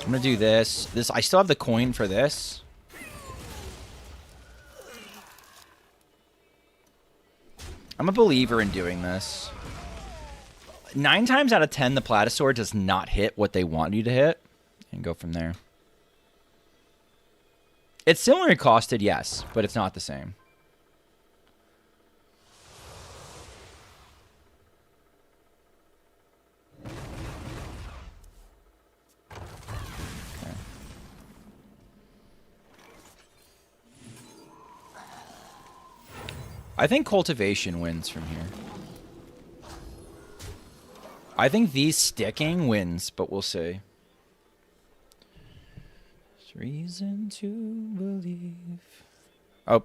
I'm gonna do this. I still have the coin for this. I'm a believer in doing this. 9 times out of 10, the Platosaur does not hit what they want you to hit. And go from there. It's similarly costed, yes, but it's not the same. Okay. I think cultivation wins from here. I think these sticking wins, but we'll see. There's reason to believe. Oh.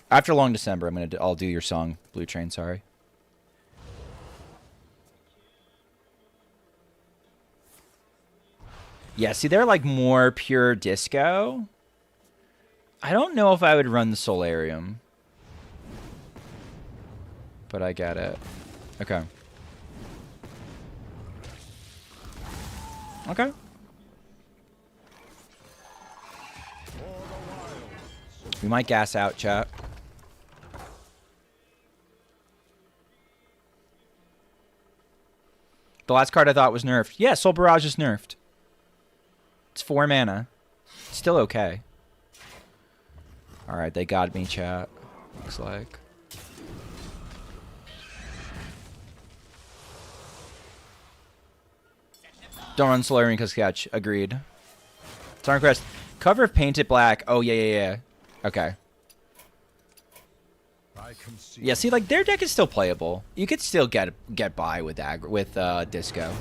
After Long December, I'll do your song, Blue Train, sorry. Yeah, see, they're like more pure disco. I don't know if I would run the Solarium. But I get it. Okay. Okay. We might gas out, chat. The last card I thought was nerfed. Yeah, Soul Barrage is nerfed. It's 4 mana. Still okay. Alright, they got me, chat. Looks like. Don't run Solarium because catch. Agreed. Storm Crest. Cover of Painted Black. Oh, yeah. Okay. Yeah, see, like, their deck is still playable. You could still get by with Disco.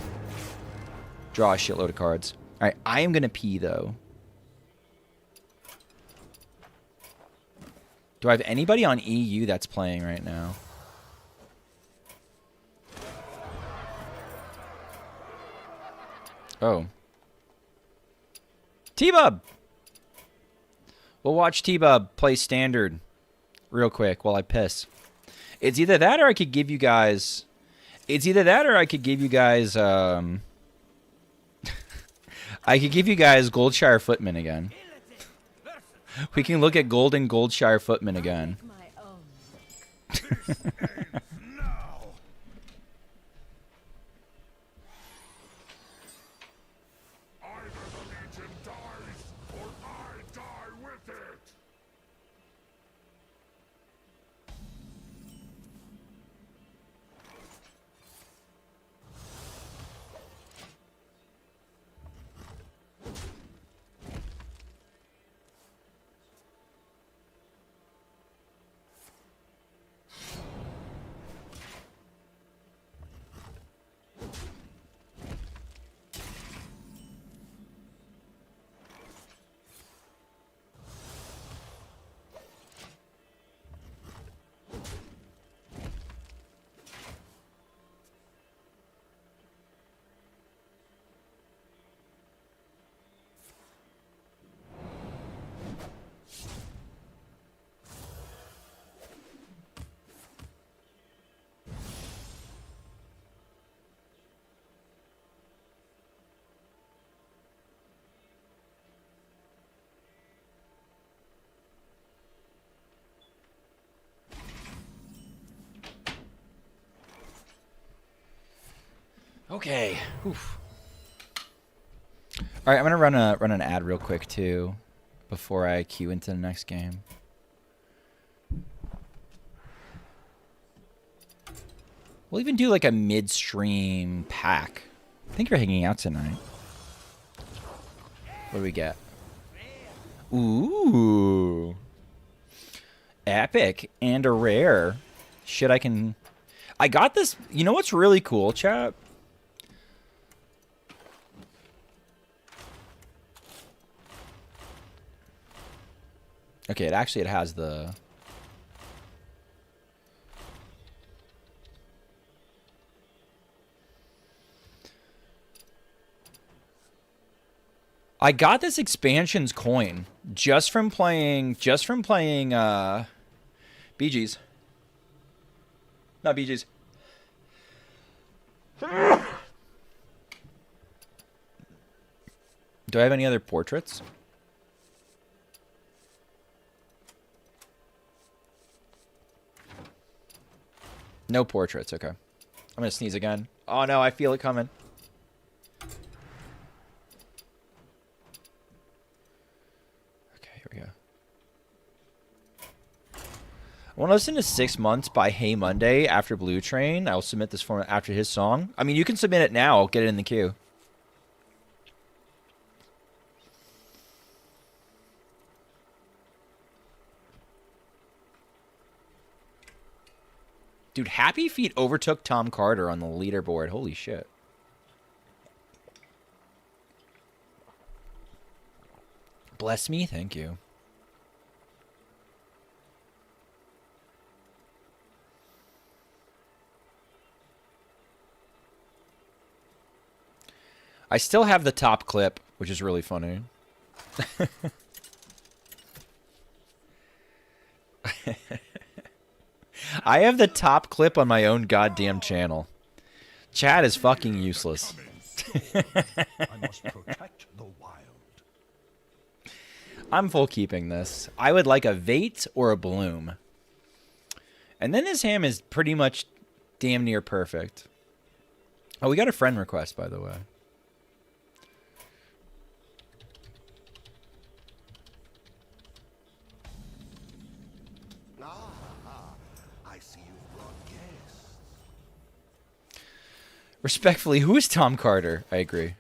Draw a shitload of cards. Alright, I am going to pee, though. Do I have anybody on EU that's playing right now? Oh. T-Bub! We'll watch T-Bub play Standard real quick while I piss. It's either that or I could give you guys... I could give you guys Goldshire Footman again. We can look at Golden Goldshire Footman again. Okay. Oof. All right, I'm gonna run an ad real quick too, before I queue into the next game. We'll even do like a midstream pack. I think you're hanging out tonight. What do we get? Ooh. Epic and a rare. Shit, I got this. You know what's really cool, chat? Okay, it has the... I got this expansion's coin just from playing BG's. Not BG's. Do I have any other portraits? No portraits, okay. I'm gonna sneeze again. Oh no, I feel it coming. Want to listen to 6 Months by Hey Monday after Blue Train? I'll submit this form after his song. I mean, you can submit it now. I'll get it in the queue. Dude, Happy Feet overtook Tom Carter on the leaderboard. Holy shit. Bless me. Thank you. I still have the top clip, which is really funny. I have the top clip on my own goddamn channel. Chat is fucking useless. I must protect the wild. I'm full keeping this. I would like a Vate or a Bloom. And then this ham is pretty much damn near perfect. Oh, we got a friend request, by the way. I see you've brought guests. Respectfully, who is Tom Carter? I agree.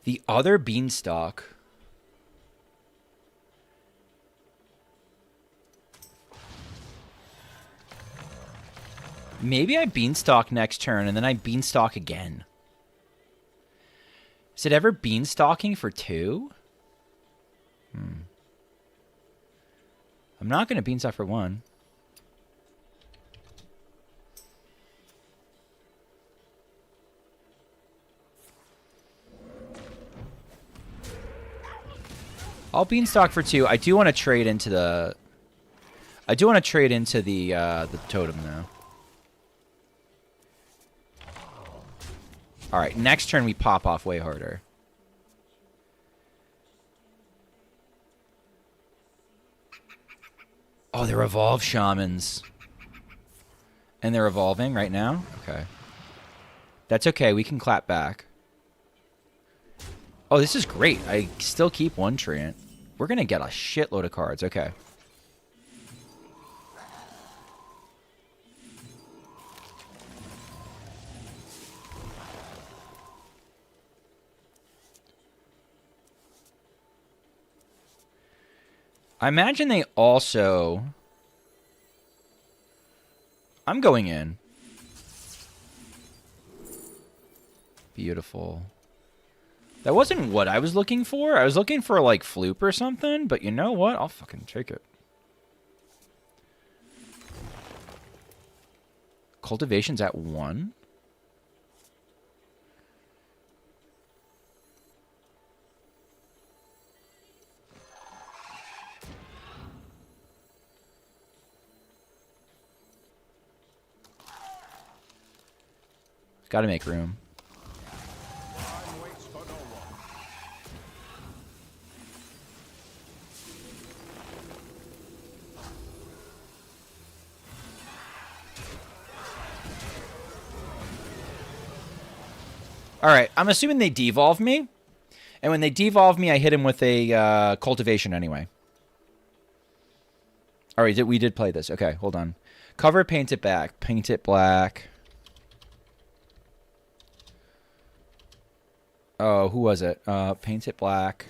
The other Beanstalk. Maybe I Beanstalk next turn, and then I Beanstalk again. Is it ever Beanstalking for 2? I'm not going to Beanstalk for 1. I'll Beanstalk for 2. I do want to trade into the... the totem, though. Alright, next turn we pop off way harder. Oh, they're Evolved Shamans. And they're evolving right now? Okay. That's okay, we can clap back. Oh, this is great. I still keep 1 Treant. We're going to get a shitload of cards. Okay. I imagine they also... I'm going in. Beautiful. That wasn't what I was looking for. I was looking for, like, Floop or something. But you know what? I'll fucking take it. Cultivation's at 1. Gotta make room. Alright, I'm assuming they devolve me. And when they devolve me, I hit him with a cultivation anyway. Alright, we did play this. Okay, hold on. Cover, paint it back. Paint it black. Oh, who was it? Paint it black.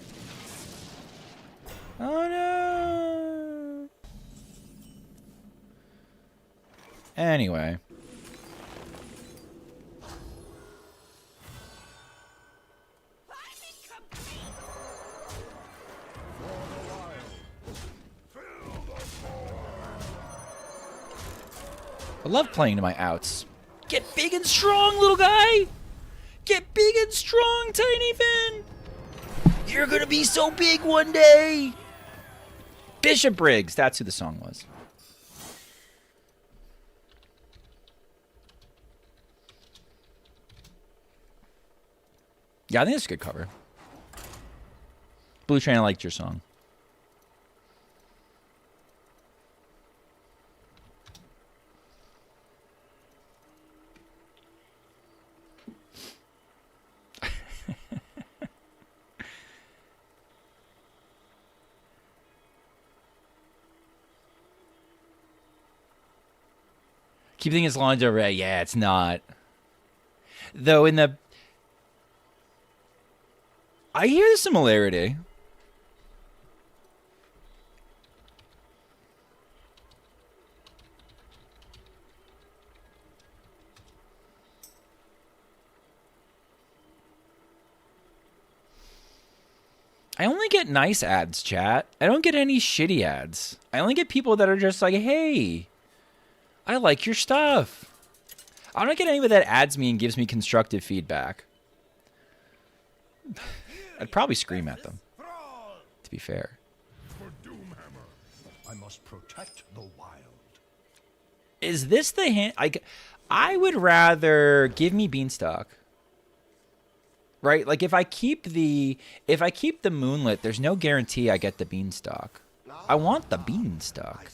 Oh, no. Anyway. I love playing to my outs. Get big and strong, little guy! Get big and strong, Tiny Finn! You're gonna be so big one day! Bishop Briggs, that's who the song was. Yeah, I think it's a good cover. Blue Train, I liked your song. Keep thinking it's lingerie. Red. Yeah, it's not. Though in the... I hear the similarity. I only get nice ads, chat. I don't get any shitty ads. I only get people that are just like, hey, I like your stuff. I don't get anyone that adds me and gives me constructive feedback. I'd probably scream at them, to be fair. For Doomhammer, I must protect the wild. Is this the hand? I would rather give me Beanstalk. Right? Like if I keep the Moonlit, there's no guarantee I get the Beanstalk. I want the Beanstalk.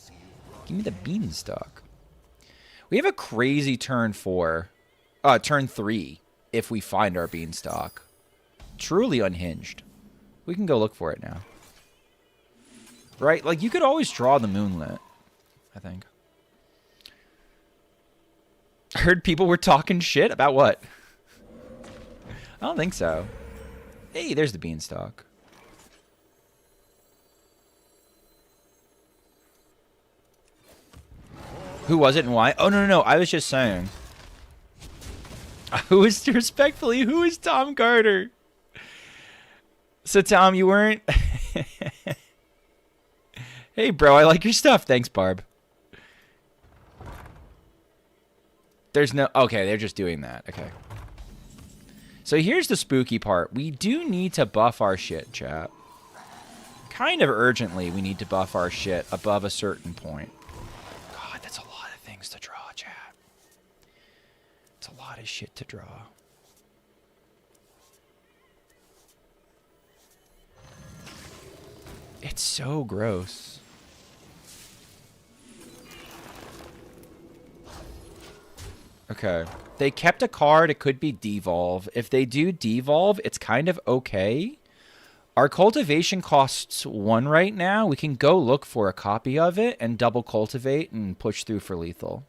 Give me the Beanstalk. We have a crazy turn 3 if we find our Beanstalk. Truly unhinged. We can go look for it now. Right? Like you could always draw the Moonlit, I think. I heard people were talking shit about what? I don't think so. Hey, there's the Beanstalk. Who was it and why? Oh, no. I was just saying. Who is Tom Carter? So, Tom, you weren't... Hey, bro, I like your stuff. Thanks, Barb. There's no... Okay, they're just doing that. Okay. So here's the spooky part. We do need to buff our shit, chat. Kind of urgently, we need to buff our shit above a certain point. God, that's a lot of things to draw, chat. It's a lot of shit to draw. It's so gross. Okay. They kept a card. It could be Devolve. If they do Devolve, it's kind of okay. Our cultivation costs 1 right now. We can go look for a copy of it and double cultivate and push through for lethal.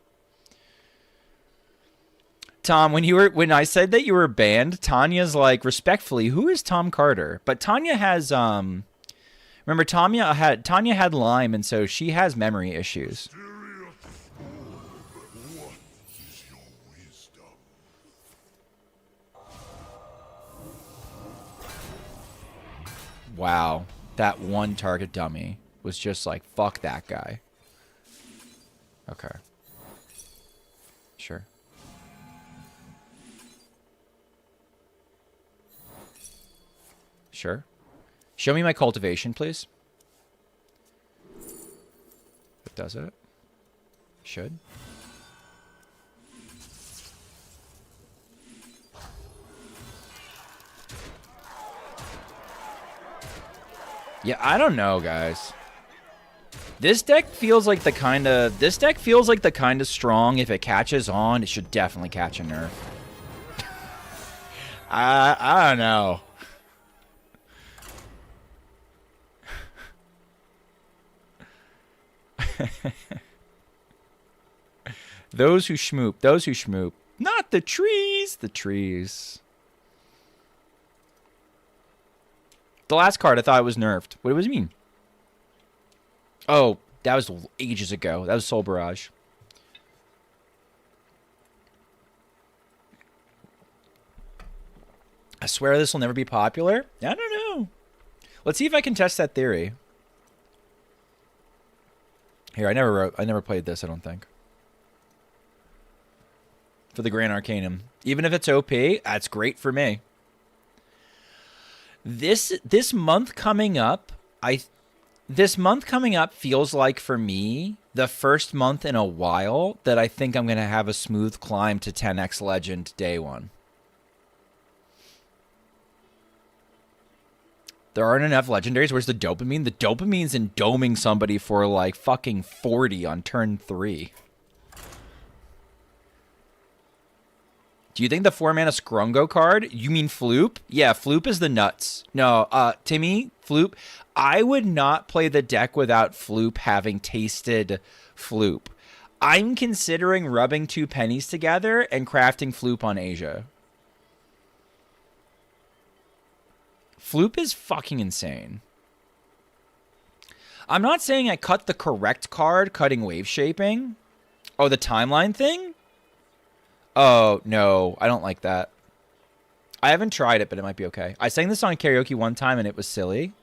Tom, when I said that you were banned, Tanya's like, respectfully, who is Tom Carter? But Tanya has remember Tanya had Lyme, and so she has memory issues. Wow, that one target dummy was just like, fuck that guy. Okay. Sure. Sure. Show me my cultivation, please. It does it. Should. Yeah, I don't know, guys. This deck feels like the kind of strong. If it catches on, it should definitely catch a nerf. I don't know. Those who schmoop. Not the trees, the trees. The last card I thought was nerfed. What does it mean? Oh, that was ages ago. That was Soul Barrage. I swear this will never be popular. I don't know. Let's see if I can test that theory. Here, I never played this, I don't think. For the Grand Arcanum. Even if it's OP, that's great for me. This month coming up feels like for me the first month in a while that I think I'm going to have a smooth climb to 10x Legend day 1. There aren't enough legendaries. Where's the dopamine? The dopamine's in doming somebody for like fucking 40 on turn 3. Do you think the 4-mana Scrungo card? You mean Floop? Yeah, Floop is the nuts. No, Timmy, Floop. I would not play the deck without Floop having tasted Floop. I'm considering rubbing 2 pennies together and crafting Floop on Asia. Floop is fucking insane. I'm not saying I cut the correct card, cutting wave shaping. Oh, the timeline thing? Oh, no. I don't like that. I haven't tried it, but it might be okay. I sang this song karaoke one time, and it was silly.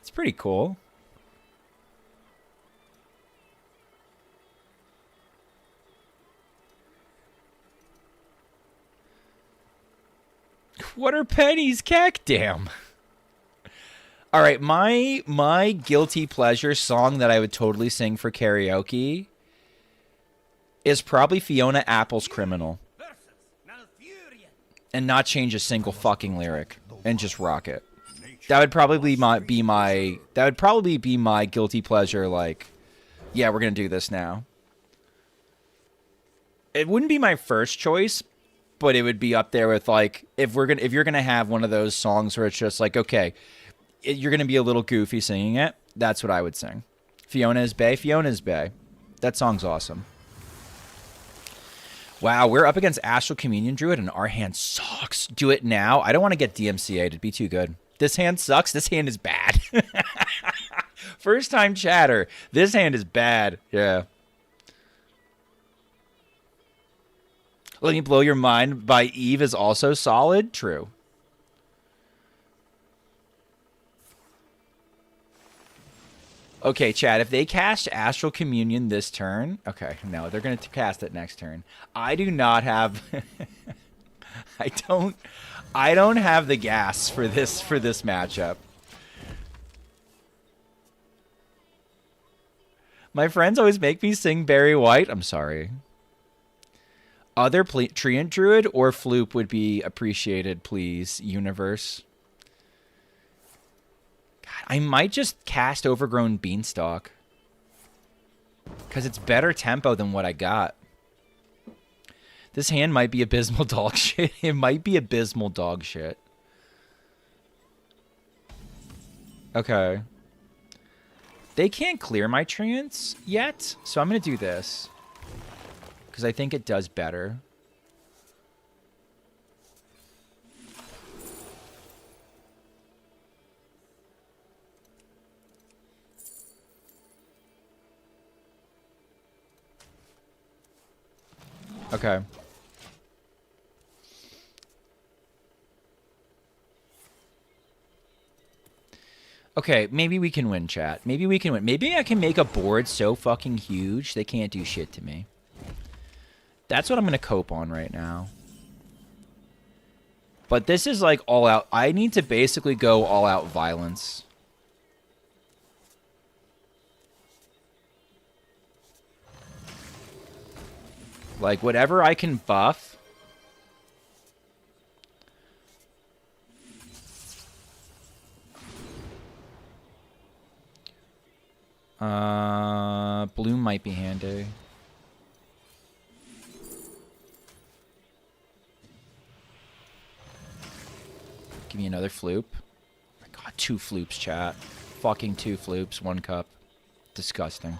It's pretty cool. What are pennies? Cack damn. All right, my guilty pleasure song that I would totally sing for karaoke is probably Fiona Apple's Criminal. And not change a single fucking lyric and just rock it. That would probably be my guilty pleasure, like, yeah, we're going to do this now. It wouldn't be my first choice, but it would be up there with, like, if you're going to have one of those songs where it's just like, okay, you're going to be a little goofy singing it, that's what I would sing. Fiona's Bay. That song's awesome. Wow, we're up against Astral Communion Druid, and our hand sucks. Do it now. I don't want to get DMCA'd. It'd be too good. This hand sucks. This hand is bad. First time chatter. This hand is bad. Yeah. Let Me Blow Your Mind by Eve is also solid. True. Okay, Chad, if they cast Astral Communion this turn... Okay, no, they're going to cast it next turn. I do not have... I don't have the gas for this matchup. My friends always make me sing Barry White. I'm sorry. Other Treant Druid or Floop would be appreciated, please, universe. I might just cast Overgrown Beanstalk. Because it's better tempo than what I got. This hand might be abysmal dog shit. It might be abysmal dog shit. Okay. They can't clear my Treants yet, so I'm going to do this. Because I think it does better. Okay. Okay, maybe we can win, chat. Maybe we can win. Maybe I can make a board so fucking huge they can't do shit to me. That's what I'm going to cope on right now. But this is like all out. I need to basically go all out violence. Like, whatever I can buff. Bloom might be handy. Give me another floop. Oh my god, 2 floops, chat. Fucking 2 floops, 1 cup. Disgusting.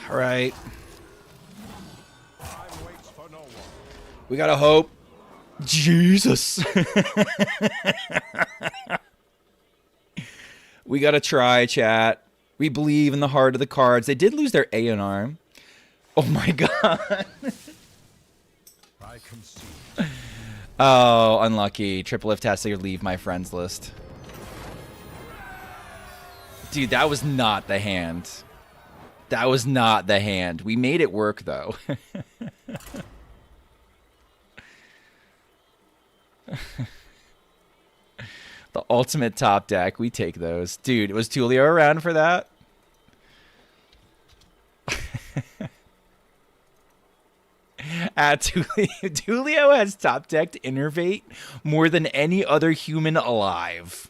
All right. We gotta hope. Jesus. We gotta try, chat. We believe in the heart of the cards. They did lose their A&R. Oh my god. Oh, unlucky. Triple Lift has to leave my friends list. Dude, that was not the hand. That was not the hand. We made it work, though. The ultimate top deck. We take those. Dude, was Tulio around for that? Tulio has top decked Innervate more than any other human alive.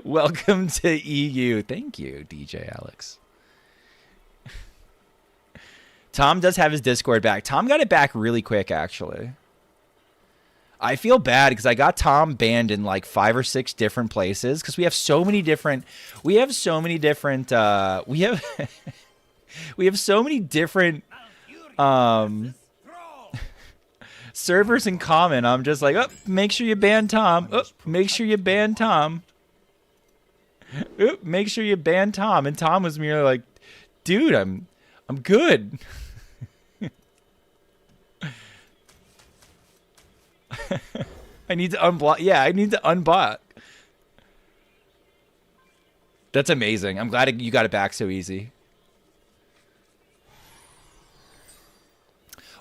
Welcome to EU. Thank you, DJ Alex. Tom does have his Discord back. Tom got it back really quick, actually. I feel bad because I got Tom banned in like 5 or 6 different places because we have so many different. We have so many different. We have we have so many different servers in common. I'm just like, oh, make sure you ban Tom. Oh, make sure you ban Tom. Oh, make sure you ban Tom. And Tom was merely like, dude, I'm good. I need to unblock. Yeah, I need to unblock. That's amazing. I'm glad you got it back so easy.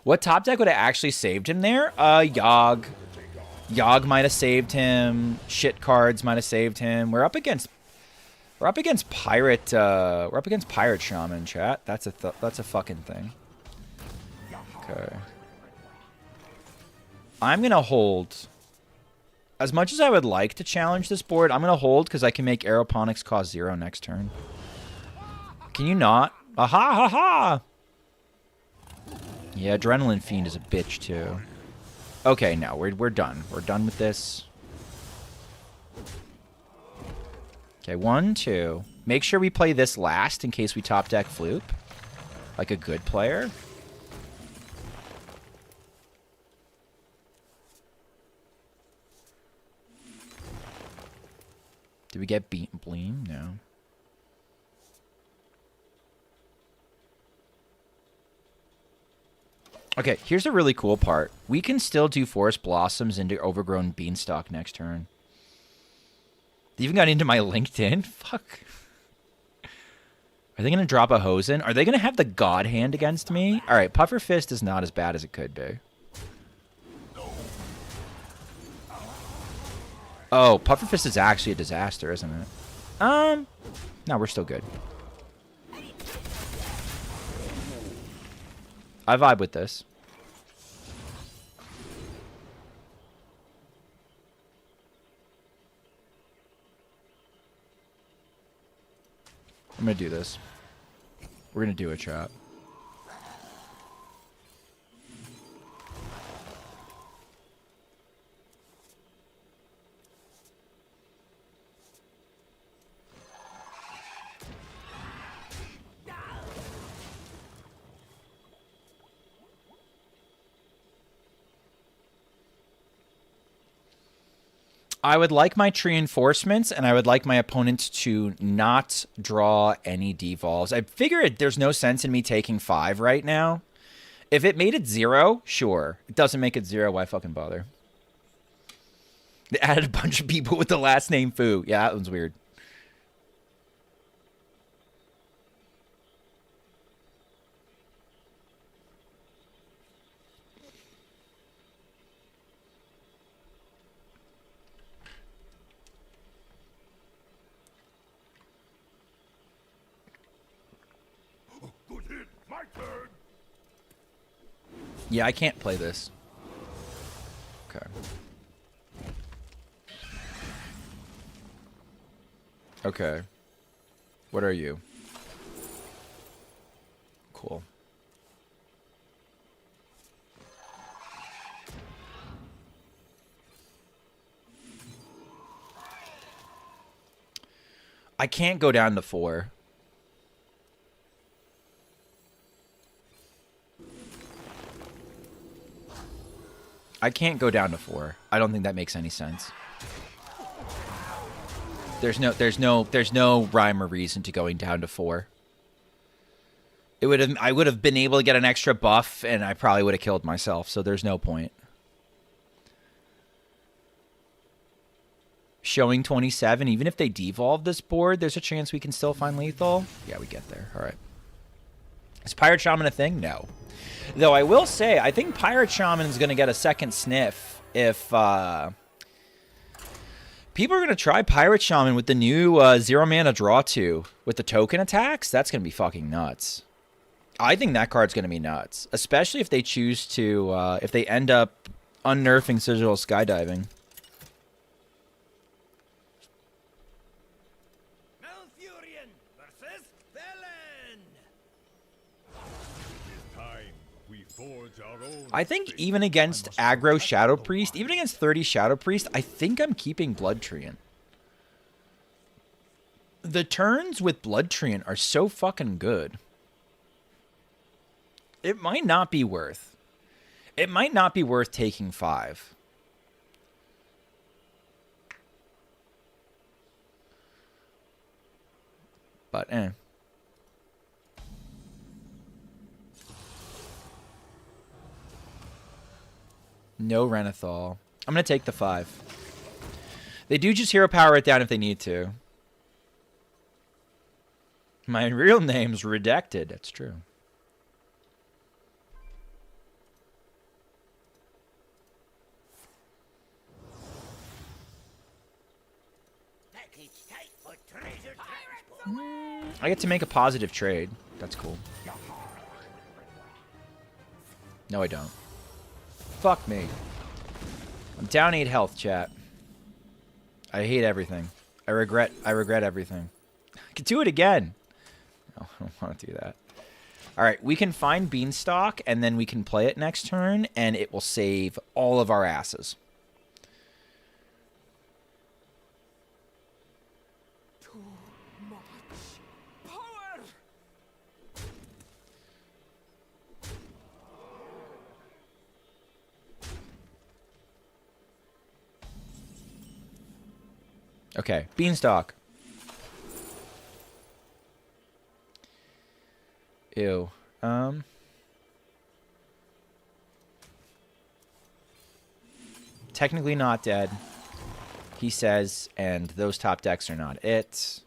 What top deck would have actually saved him there? Yogg. Yogg might have saved him. Shit cards might have saved him. We're up against pirate. We're up against pirate shaman. Chat. That's a fucking thing. Okay. I'm gonna hold. As much as I would like to challenge this board, I'm gonna hold because I can make aeroponics cost 0 next turn. Can you not? Aha! Ha ha! Yeah, Adrenaline Fiend is a bitch too. Okay, no, we're done. We're done with this. Okay, 1, 2. Make sure we play this last in case we top deck Floop. Like a good player. Did we get beat Bleem? No. Okay, here's a really cool part. We can still do Forest Blossoms into Overgrown Beanstalk next turn. They even got into my LinkedIn? Fuck. Are they going to drop a Hosen? Are they going to have the God Hand against me? All right, Puffer Fist is not as bad as it could be. Oh, Puffer Fist is actually a disaster, isn't it? No, we're still good. I vibe with this. I'm gonna do this. We're gonna do a chat. I would like my reinforcements, and I would like my opponent to not draw any devolves. I figure there's no sense in me taking 5 right now. If it made it 0, sure. It doesn't make it 0, why fucking bother? They added a bunch of people with the last name Fu. Yeah, that one's weird. Yeah, I can't play this. Okay. Okay. What are you? Cool. I can't go down to 4. I can't go down to 4. I don't think that makes any sense. There's no rhyme or reason to going down to 4. I would have been able to get an extra buff, and I probably would have killed myself. So there's no point. Showing 27. Even if they devolve this board, there's a chance we can still find lethal. Yeah, we get there. All right. Is Pirate Shaman a thing? No. Though I will say, I think Pirate Shaman is going to get a second sniff if people are going to try Pirate Shaman with the new 0 mana draw 2 with the token attacks. That's going to be fucking nuts. I think that card's going to be nuts, especially if they choose to, if they end up unnerfing Sigil Skydiving. forge our own I think fate. even against aggro Shadow Priest, even against 30 Shadow Priest, I think I'm keeping Blood Treant. The turns with Blood Treant are so fucking good. It might not be worth. It might not be worth taking 5. But, No Renathal. I'm going to take the 5. They do just hero power it down if they need to. My real name's redacted. That's true. Package tight for treasure transport. I get to make a positive trade. That's cool. No, I don't. Fuck me. I'm down 8 health, chat. I hate everything. I regret everything. I could do it again. No, I don't want to do that. Alright, we can find Beanstalk, and then we can play it next turn, and it will save all of our asses. Too much power. Okay, Beanstalk. Ew. Technically not dead, he says, and those top decks are not it.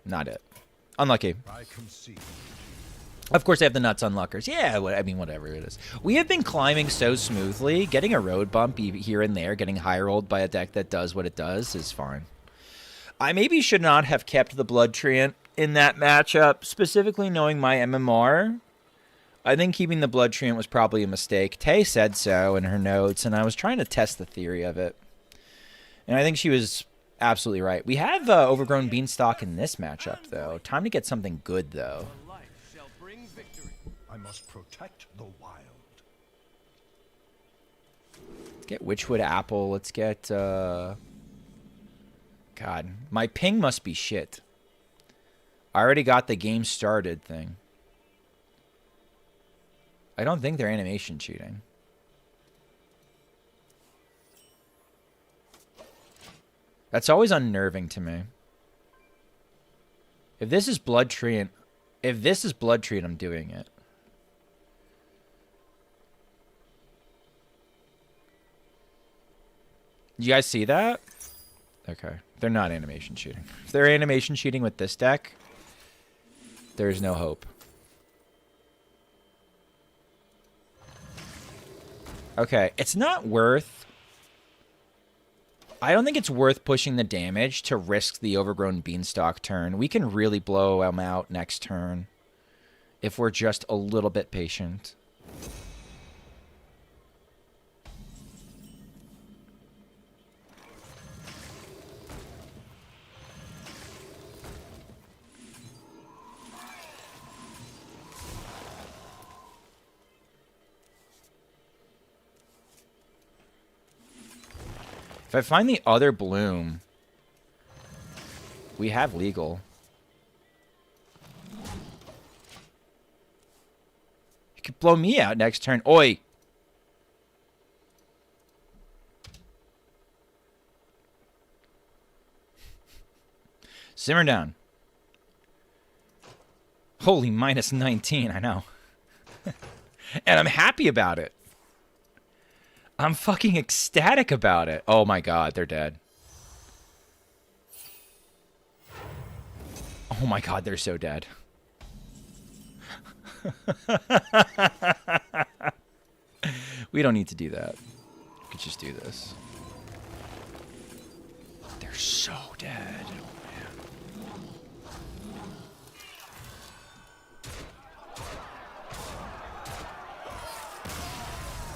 Not it. Unlucky. I concede. Of course, they have the nuts unluckers. Yeah, I mean, whatever it is. We have been climbing so smoothly. Getting a road bump here and there, getting high rolled by a deck that does what it does is fine. I maybe should not have kept the Blood Treant in that matchup, specifically knowing my MMR. I think keeping the Blood Treant was probably a mistake. Tay said so in her notes, and I was trying to test the theory of it. And I think she was absolutely right. We have Overgrown Beanstalk in this matchup, though. Time to get something good, though. I must protect the wild. Let's get Witchwood Apple. Let's get, God, my ping must be shit. I already got the game started thing. I don't think they're animation cheating. That's always unnerving to me. If this is Blood Treant, I'm doing it. You guys see that? Okay. They're not animation cheating. If they're animation cheating with this deck, there's no hope. Okay. It's not worth... I don't think it's worth pushing the damage to risk the Overgrown Beanstalk turn. We can really blow them out next turn if we're just a little bit patient. If I find the other bloom, we have legal. You could blow me out next turn. Oi! Simmer down. Holy, minus 19, I know. And I'm happy about it. I'm fucking ecstatic about it. Oh my god, they're dead. Oh my god, they're so dead. We don't need to do that. We could just do this. They're so dead.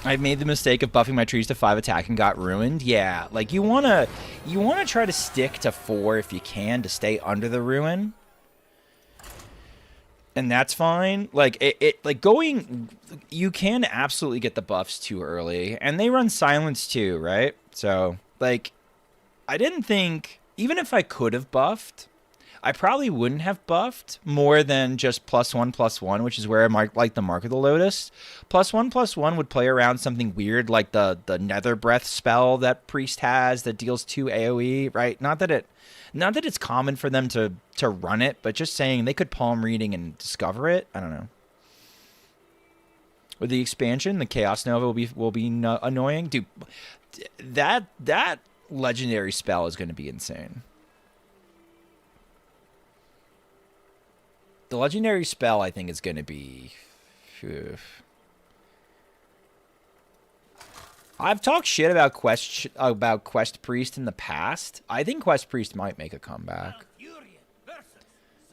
I made the mistake of buffing my trees to 5 attack and got ruined. Yeah, like you wanna try to stick to 4 if you can to stay under the ruin. And that's fine. Like like going, you can absolutely get the buffs too early, and they run silence too, right? So like, I didn't think, even if I could have buffed, I probably wouldn't have buffed more than just +1/+1, which is where I mark like the Mark of the Lotus. +1/+1 would play around something weird like the Nether Breath spell that Priest has that deals 2 AoE, right? Not that it's common for them to run it, but just saying they could palm reading and discover it. I don't know. With the expansion, the Chaos Nova will be annoying, dude. That legendary spell is going to be insane. The legendary spell, I think, is going to be... I've talked shit about Quest Priest in the past. I think Quest Priest might make a comeback.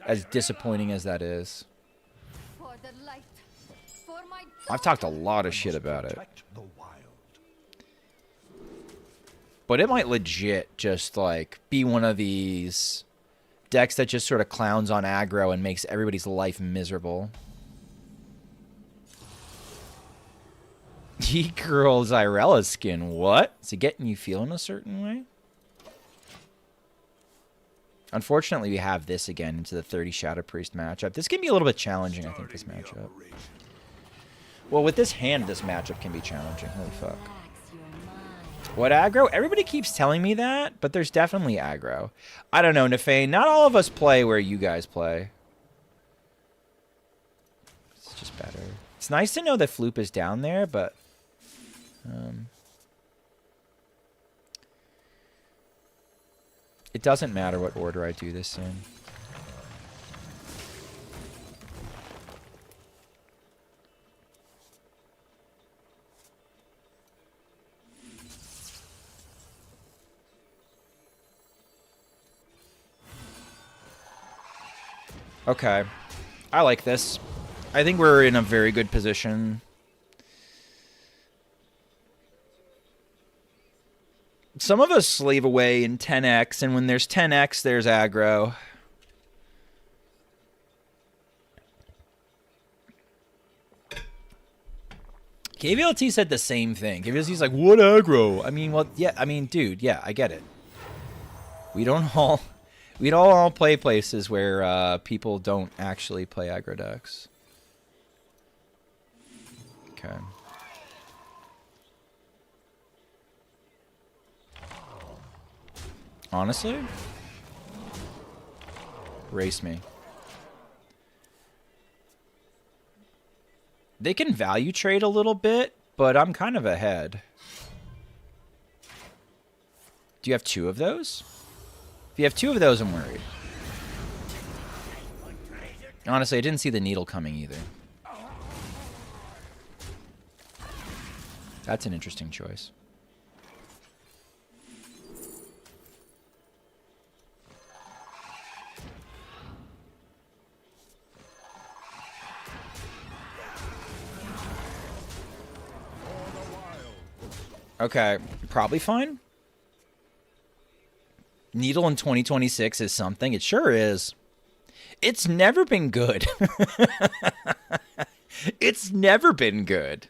As disappointing as that is. For the light, for my I've talked a lot of shit about it. Protect the wild. But it might legit just, like, be one of these decks that just sort of clowns on aggro and makes everybody's life miserable. E-Girl Zyrella skin, what? Is it getting you feeling a certain way? Unfortunately, we have this again into the 30 Shadow Priest matchup. This can be a little bit challenging, I think, this matchup. Well, with this hand, this matchup can be challenging. Holy fuck. What aggro? Everybody keeps telling me that, but there's definitely aggro. I don't know, Nefane. Not all of us play where you guys play. It's just better. It's nice to know that Floop is down there, but... it doesn't matter what order I do this in. Okay. I like this. I think we're in a very good position. Some of us slave away in 10x, and when there's 10x, there's aggro. KVLT said the same thing. KVLT's like, what aggro? I mean, well, yeah, I mean, dude, yeah, I get it. We don't all play places where people don't actually play aggro decks. Okay. Honestly? Race me. They can value trade a little bit, but I'm kind of ahead. Do you have 2 of those? If you have 2 of those, I'm worried. Honestly, I didn't see the needle coming either. That's an interesting choice. Okay, probably fine. Needle in 2026 is something. It sure is. It's never been good. It's never been good.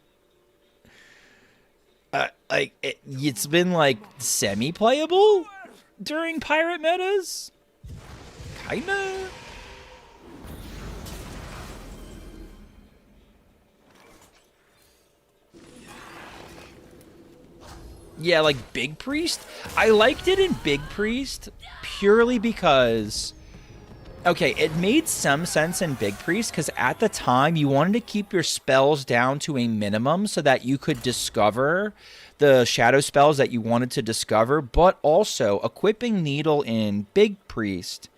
Like, it's been, like, semi-playable during pirate metas? Kinda? Yeah, like Big Priest. I liked it in Big Priest purely because... Okay, it made some sense in Big Priest because at the time you wanted to keep your spells down to a minimum so that you could discover the shadow spells that you wanted to discover, but also equipping Needle in Big Priest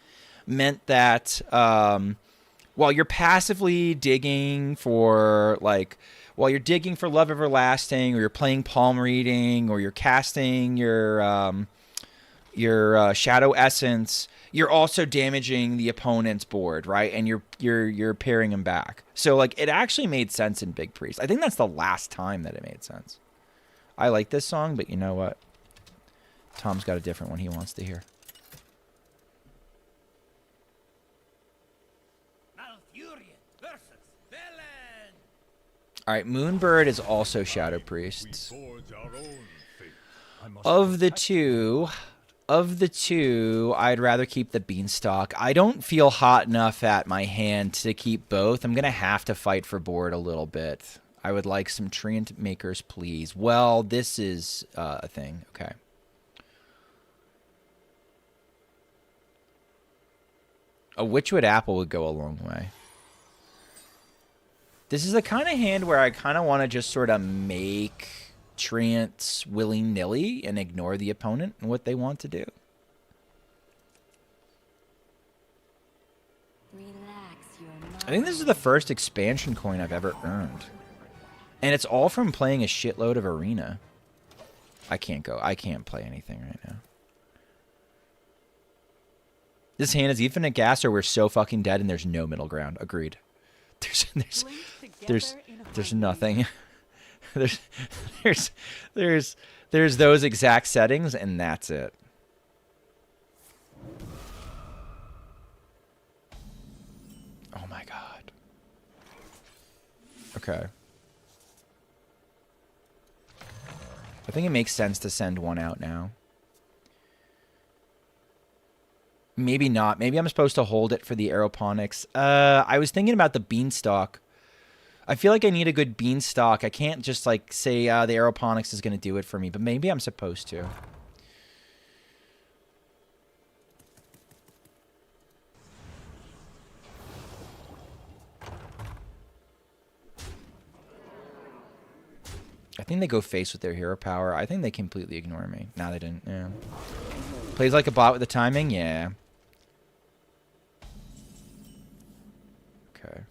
meant that while you're passively digging for, like... While you're digging for Love Everlasting, or you're playing Palm Reading, or you're casting your, your Shadow Essence, you're also damaging the opponent's board, right? And you're pairing them back. So like it actually made sense in Big Priest. I think that's the last time that it made sense. I like this song, but you know what? Tom's got a different one he wants to hear. Malfurion versus Velen. All right, Moonbird is also Shadow Priest. Forge our own fate. I must Of the protect two, I'd rather keep the Beanstalk. I don't feel hot enough at my hand to keep both. I'm going to have to fight for board a little bit. I would like some Treant makers, please. Well, this is a thing. Okay. A Witchwood Apple would go a long way. This is the kind of hand where I kind of want to just sort of make Treants willy-nilly and ignore the opponent and what they want to do. Relax your mind. I think this is the first expansion coin I've ever earned. And it's all from playing a shitload of Arena. I can't play anything right now. This hand is Infinite Gas or we're so fucking dead and there's no middle ground. Agreed. There's nothing. there's those exact settings and that's it. Oh my god. Okay. I think it makes sense to send one out now. Maybe not. Maybe I'm supposed to hold it for the aeroponics. I was thinking about the Beanstalk. I feel like I need a good Beanstalk. I can't just like say the aeroponics is going to do it for me, but maybe I'm supposed to. I think they go face with their hero power. I think they completely ignore me. No, they didn't. Yeah. Plays like a bot with the timing? Yeah. Okay.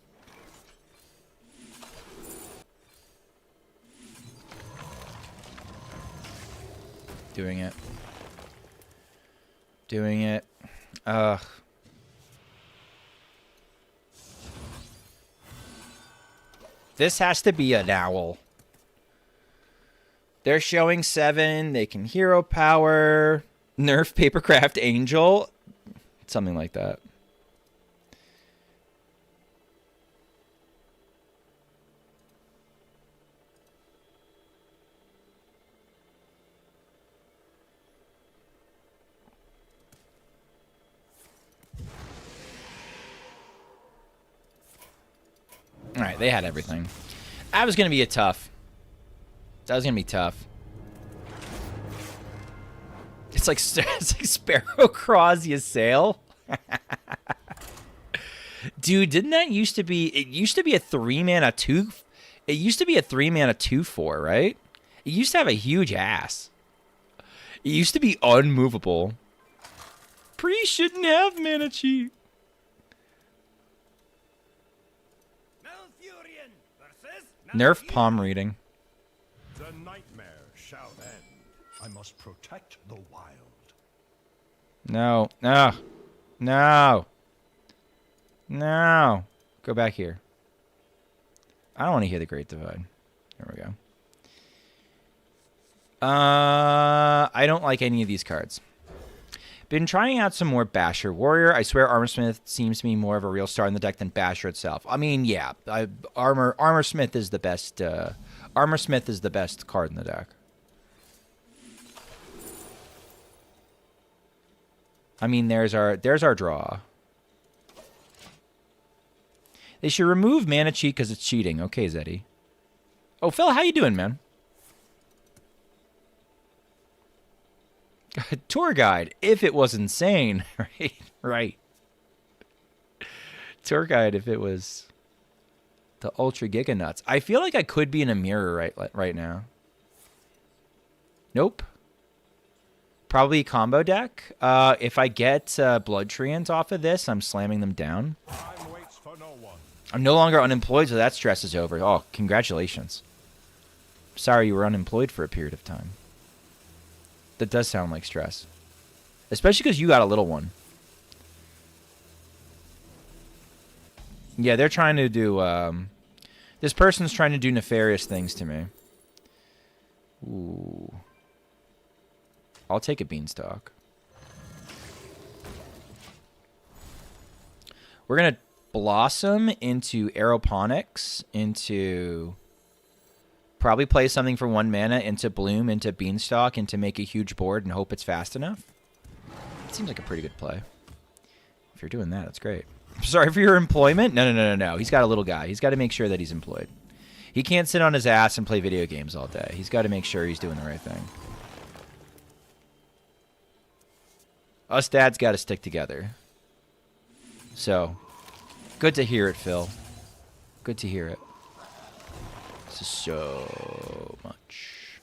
Doing it. Doing it. Ugh. This has to be an owl. They're showing 7. They can hero power. Nerf Papercraft Angel. Something like that. All right, they had everything. That was going to be tough. That was going to be tough. It's like Sparrow Craw's Ysail. Dude, didn't that used to be... It used to be a 3-mana 2... It used to be a 3-mana 2/4, right? It used to have a huge ass. It used to be unmovable. Priest shouldn't have mana cheat. Malfurion versus Nerf palm reading. The nightmare shall end. I must protect the wild. No. No. No. No. Go back here. I don't want to hear the Great Divide. There we go. I don't like any of these cards. Been trying out some more Basher Warrior. I swear Armorsmith seems to be more of a real star in the deck than Basher itself. I mean, yeah, Armorsmith is the best. Armorsmith is the best card in the deck. I mean, there's our draw. They should remove mana cheat because it's cheating. Okay, Zeddy. Oh, Phil, how you doing, man? Tour guide, if it was insane, right? Right. Tour guide, if it was the ultra giga nuts. I feel like I could be in a mirror right now. Nope. Probably combo deck. If I get Blood Treant off of this, I'm slamming them down. Time waits for no one. I'm no longer unemployed, so that stress is over. Oh, congratulations. Sorry you were unemployed for a period of time. That does sound like stress. Especially because you got a little one. Yeah, they're trying to do... this person's trying to do nefarious things to me. Ooh. I'll take a beanstalk. We're going to blossom into aeroponics, into... Probably play something for 1 mana, into bloom, into beanstalk, into make a huge board and hope it's fast enough. It seems like a pretty good play. If you're doing that, that's great. Sorry for your employment? No. He's got a little guy. He's got to make sure that he's employed. He can't sit on his ass and play video games all day. He's got to make sure he's doing the right thing. Us dads got to stick together. So, good to hear it, Phil. Good to hear it. This is so much.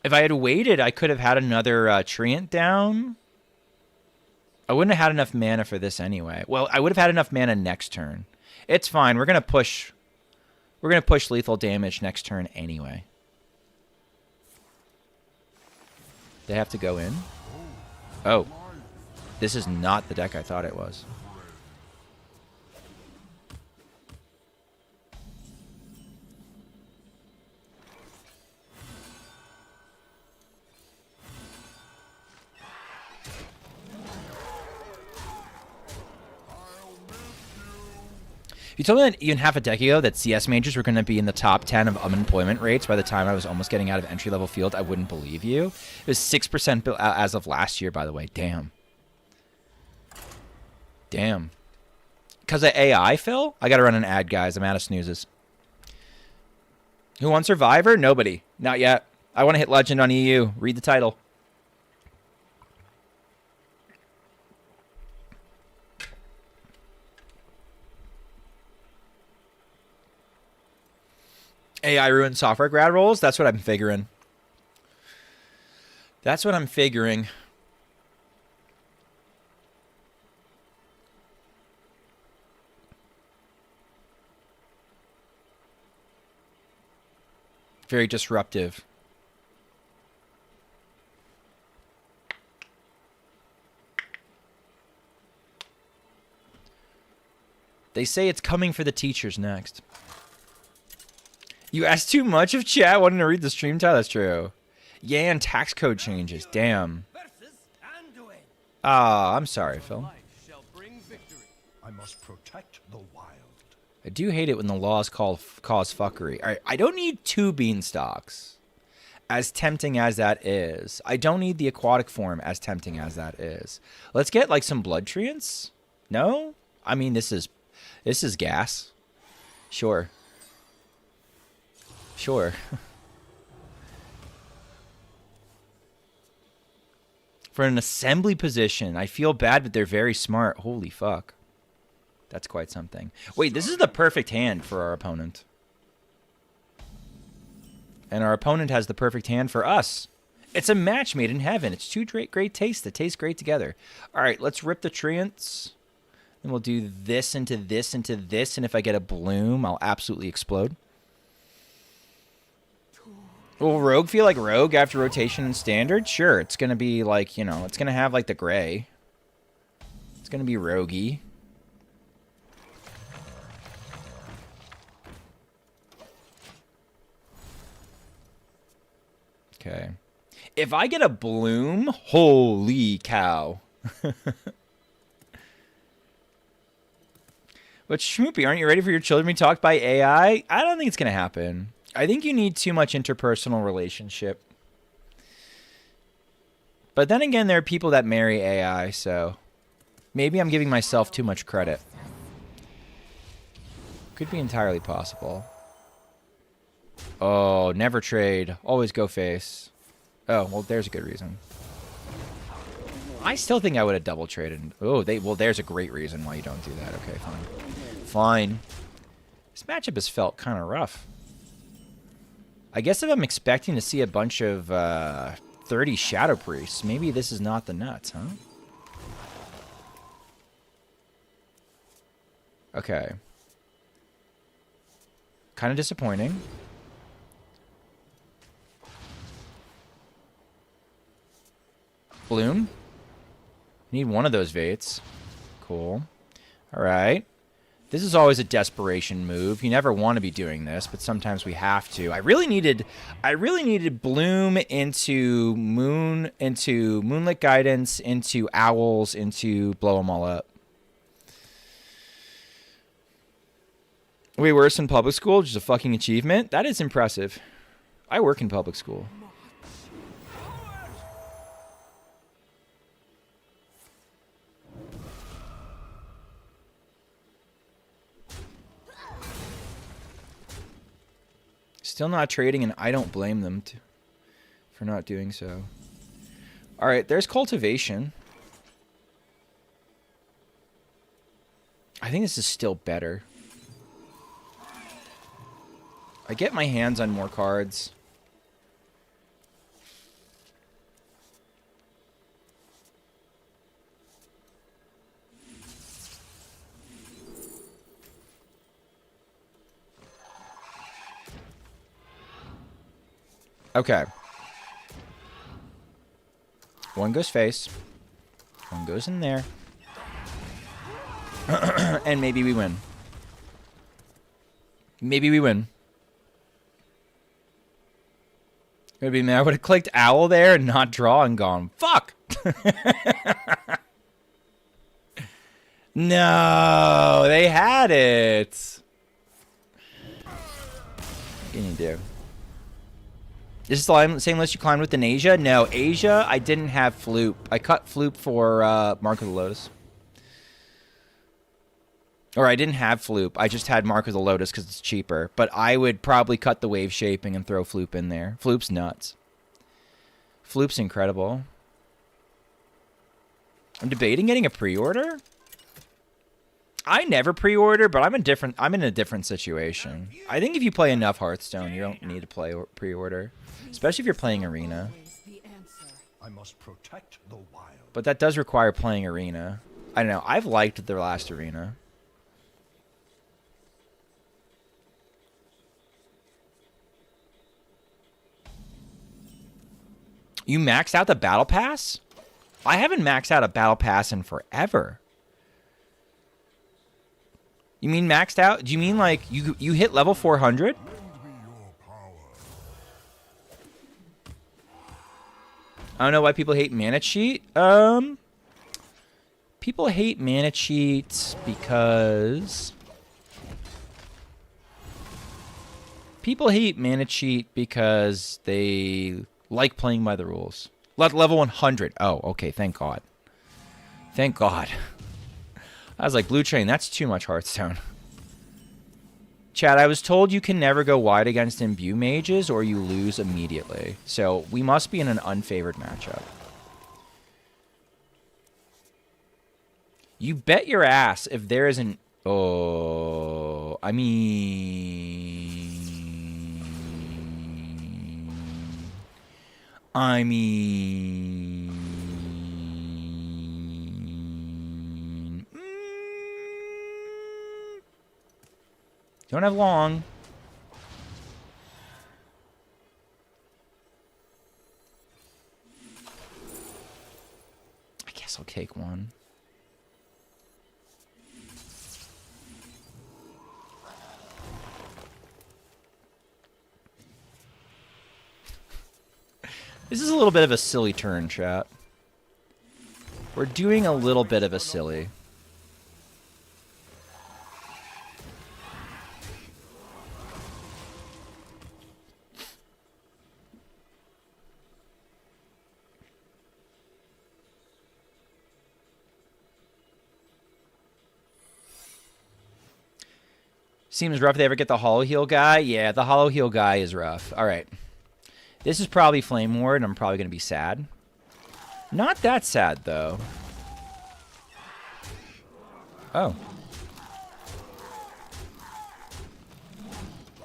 If I had waited, I could have had another Treant down. I wouldn't have had enough mana for this anyway. Well, I would have had enough mana next turn. It's fine. We're gonna push lethal damage next turn anyway. They have to go in. Oh. This is not the deck I thought it was. You told me that even half a decade ago that CS majors were going to be in the top 10 of unemployment rates by the time I was almost getting out of entry-level field. I wouldn't believe you. It was 6% as of last year, by the way. Damn. Damn. Because of AI, Phil? I got to run an ad, guys. I'm out of snoozes. Who wants Survivor? Nobody. Not yet. I want to hit Legend on EU. Read the title. AI ruined software grad roles? That's what I'm figuring. That's what I'm figuring. Very disruptive. They say it's coming for the teachers next. You asked too much of chat wanting to read the stream tile. That's true. Yeah, and tax code changes. Damn. Ah, I'm sorry, Phil. I must protect the wild. I do hate it when the laws cause fuckery. All right, I don't need 2 beanstalks, as tempting as that is. I don't need the aquatic form, as tempting as that is. Let's get like some blood treants. No, I mean this is gas. Sure. Sure. For an assembly position, I feel bad, but they're very smart. Holy fuck. That's quite something. Wait, this is the perfect hand for our opponent. And our opponent has the perfect hand for us. It's a match made in heaven. It's 2 great tastes that taste great together. All right, let's rip the treants. And we'll do this into this into this. And if I get a bloom, I'll absolutely explode. Will Rogue feel like Rogue after rotation and standard? Sure, it's going to be like, you know, it's going to have like the gray. It's going to be roguey. Okay. If I get a bloom, holy cow. But Schmoopy, aren't you ready for your children to be talked by AI? I don't think it's going to happen. I think you need too much interpersonal relationship. But then again, there are people that marry AI, so maybe I'm giving myself too much credit. Could be entirely possible. Oh, never trade. Always go face. Oh, well, there's a good reason. I still think I would have double traded. Oh, well, there's a great reason why you don't do that. Okay, fine. Fine. This matchup has felt kind of rough. I guess if I'm expecting to see a bunch of 30 Shadow Priests, maybe this is not the nuts, huh? Okay. Kind of disappointing. Bloom. Need one of those Vates. Cool. All right. This is always a desperation move. You never want to be doing this, but sometimes we have to. I really needed Bloom into Moonlit Guidance, into Owls, into blow them all up. Way worse in public school, just a fucking achievement. That is impressive. I work in public school. Still not trading, and I don't blame them for not doing so. All right, there's cultivation. I think this is still better. I get my hands on more cards. Okay. One goes face. One goes in there. And maybe we win. Maybe we win. Maybe man, I would have clicked owl there and not draw and gone, fuck! No, they had it. What can you do? This is the same list you climbed with in Asia? No, Asia, I didn't have Floop. I cut Floop for Mark of the Lotus. Or I didn't have Floop. I just had Mark of the Lotus because it's cheaper. But I would probably cut the wave shaping and throw Floop in there. Floop's nuts. Floop's incredible. I'm debating getting a pre-order. I never pre-order, but I'm in a different situation. I think if you play enough Hearthstone, you don't need to play pre-order, especially if you're playing Arena. I must protect the wild. But that does require playing Arena. I don't know. I've liked the last Arena. You maxed out the Battle Pass? I haven't maxed out a Battle Pass in forever. You mean maxed out? Do you mean like you hit level 400? I don't know why people hate Mana Cheat. People hate Mana Cheat because they like playing by the rules. Level 100. Oh, okay. Thank God. Thank God. I was like, Blue Train, that's too much Hearthstone. Chad, I was told you can never go wide against imbue mages or you lose immediately. So we must be in an unfavored matchup. You bet your ass if there isn't... Oh, I mean... Don't have long. I guess I'll take one. This is a little bit of a silly turn, chat. We're doing a little bit of a silly. Seems rough. They ever get the Hollow Heal guy? Yeah, the Hollow Heal guy is rough. All right. This is probably Flame Ward, and I'm probably going to be sad. Not that sad, though. Oh.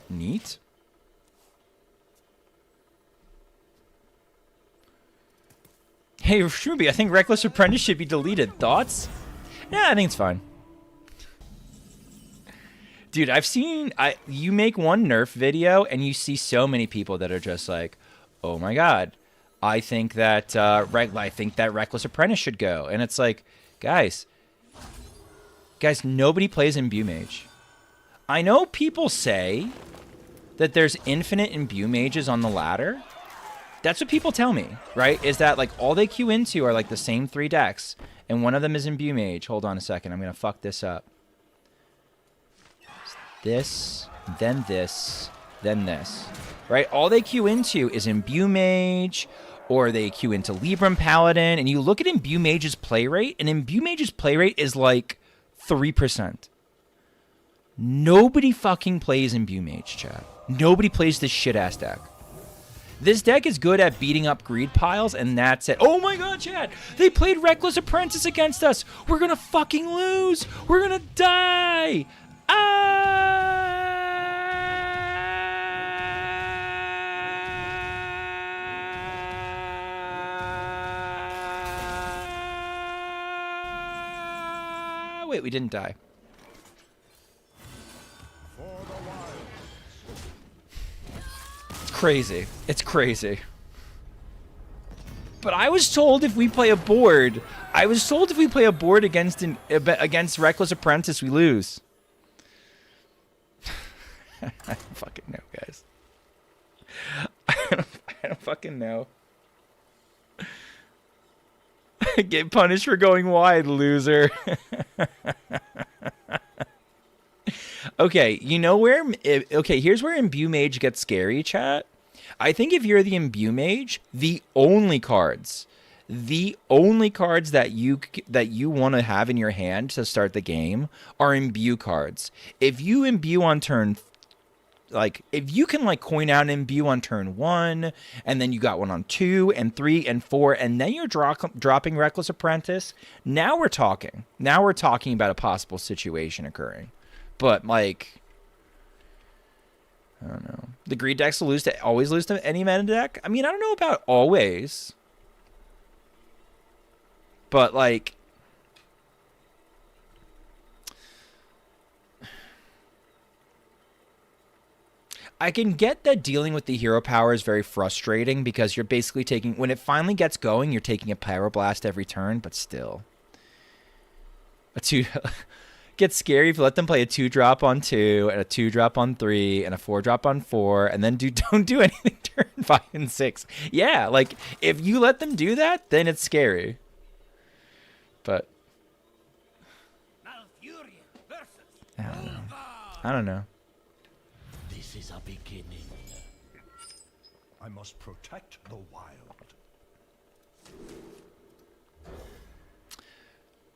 Neat. Hey, Shruby, I think Reckless Apprentice should be deleted. Thoughts? Yeah, I think it's fine. Dude, I've seen you make one nerf video and you see so many people that are just like, "Oh my god, I think that Reckless Apprentice should go." And it's like, guys, nobody plays Imbue Mage. I know people say that there's infinite Imbue Mages on the ladder. That's what people tell me, right? Is that like all they queue into are like the same 3 decks, and one of them is Imbue Mage. Hold on a second, I'm gonna fuck this up. This, then this, then this, right? All they queue into is Imbue Mage, or they queue into Libram Paladin, and you look at Imbue Mage's play rate, and Imbue Mage's play rate is like 3%. Nobody fucking plays Imbue Mage, chat. Nobody plays this shit-ass deck. This deck is good at beating up greed piles, and that's it. Oh my god, chat! They played Reckless Apprentice against us! We're gonna fucking lose! We're gonna die! Wait, we didn't die. It's crazy. It's crazy. But I was told if we play a board, against Reckless Apprentice, we lose. I don't fucking know, guys. I don't fucking know. Get punished for going wide, loser. Okay, you know where... Okay, here's where Imbue Mage gets scary, chat. I think if you're the Imbue Mage, the only cards that you want to have in your hand to start the game are Imbue cards. If you Imbue on turn... Like, if you can, like, coin out an Imbue on turn 1, and then you got one on 2, and 3, and 4, and then you're dropping Reckless Apprentice, now we're talking. Now we're talking about a possible situation occurring. But, like, I don't know. The greed decks will always lose to any meta deck? I mean, I don't know about always. But, like... I can get that dealing with the hero power is very frustrating because you're basically taking... When it finally gets going, you're taking a Power Blast every turn, but still. A 2... Gets scary if you let them play a 2-drop on 2, and a 2-drop on 3, and a 4-drop on 4, and then don't do anything turn 5 and 6. Yeah, like, if you let them do that, then it's scary. But... I don't know. This is a beginning. I must protect the wild.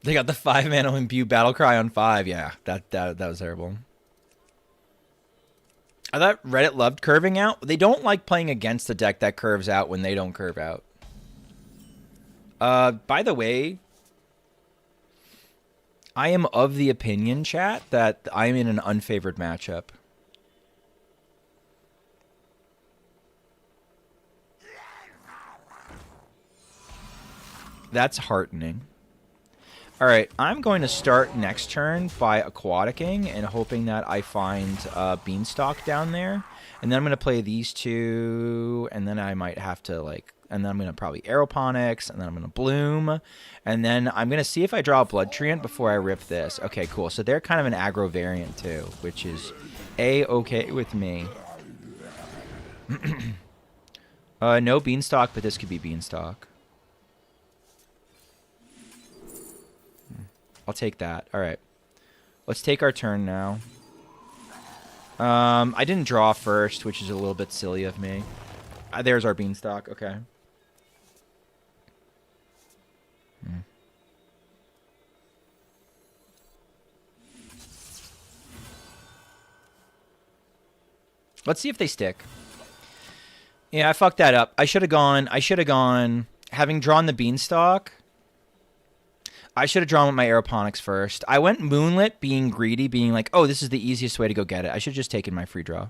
They got the 5-mana Imbue Battlecry on 5. Yeah, that was terrible. I thought Reddit loved curving out. They don't like playing against the deck that curves out when they don't curve out. By the way, I am of the opinion, chat, that I'm in an unfavored matchup. That's heartening. All right, I'm going to start next turn by aquaticking and hoping that I find Beanstalk down there. And then I'm going to play these 2, and then I might have to, like... And then I'm going to probably Aeroponics, and then I'm going to Bloom. And then I'm going to see if I draw a Blood Treant before I rip this. Okay, cool. So they're kind of an aggro variant, too, which is A-okay with me. No Beanstalk, but this could be Beanstalk. I'll take that. All right. Let's take our turn now. I didn't draw first, which is a little bit silly of me. There's our Beanstalk. Okay. Let's see if they stick. Yeah, I fucked that up. I should have gone. Having drawn the Beanstalk, I should have drawn with my Aeroponics first. I went Moonlit, being greedy, being like, oh, this is the easiest way to go get it. I should have just taken my free draw.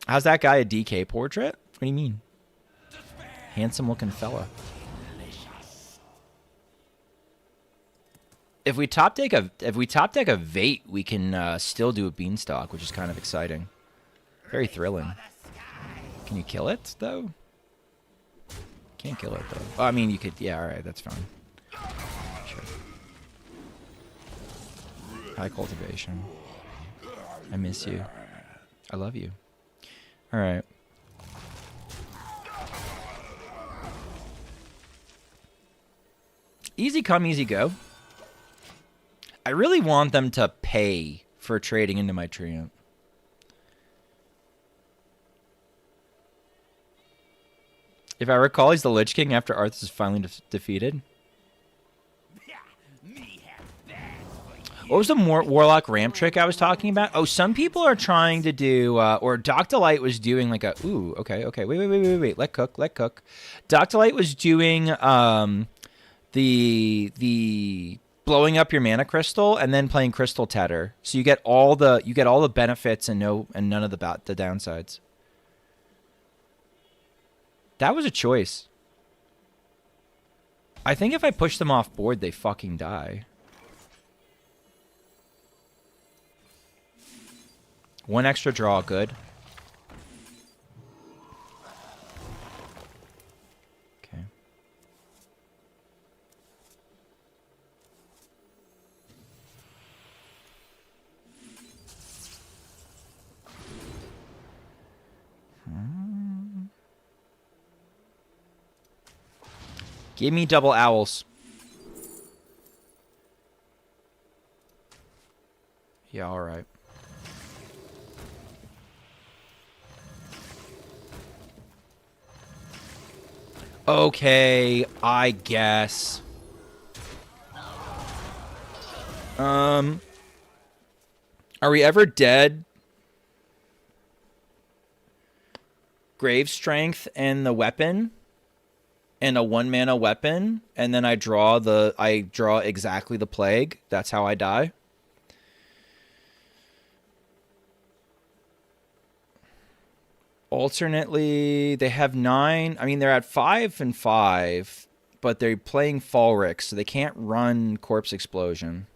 How's that guy a DK portrait? What do you mean? Handsome looking fella. If we top deck a Vate, we can still do a Beanstalk, which is kind of exciting. Very thrilling. Can you kill it though? Can't kill it though. Oh, I mean, you could. Yeah, all right, that's fine. Sure. High cultivation. I miss you. I love you. All right. Easy come, easy go. I really want them to pay for trading into my Treant. If I recall, he's the Lich King after Arthas is finally defeated. What was the Warlock ramp trick I was talking about? Oh, some people are trying to do, or Dr. Light was doing like a, ooh, okay, wait, let cook. Dr. Light was doing the blowing up your mana crystal and then playing Crystal Tether, so you get all the benefits and none of the downsides. That was a choice. I think if I push them off board, they fucking die. One extra draw, good. Okay. Give me double owls. Yeah, all right. Okay, I guess. Are we ever dead? Grave Strength and the weapon, and a 1-mana weapon, and then I draw exactly the plague. That's how I die. Alternately, they have 9. I mean, they're at 5 and 5, but they're playing Falric, so they can't run Corpse Explosion.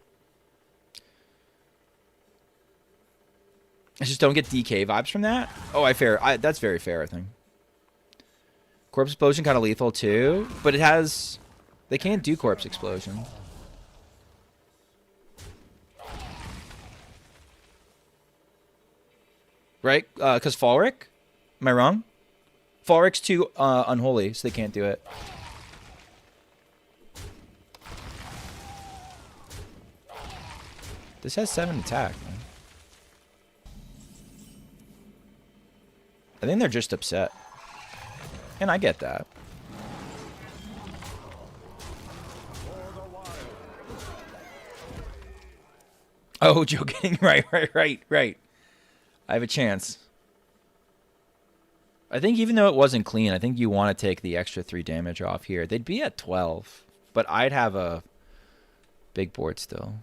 I just don't get DK vibes from that. Oh, that's very fair, I think. Corpse Explosion kind of lethal too, but it has. They can't do Corpse Explosion. Right? Because Falric? Am I wrong? Falric's too unholy, so they can't do it. This has 7 attack, man. I think they're just upset. And I get that. Oh, joking. Right. I have a chance. I think even though it wasn't clean, I think you want to take the extra 3 damage off here. They'd be at 12, but I'd have a big board still.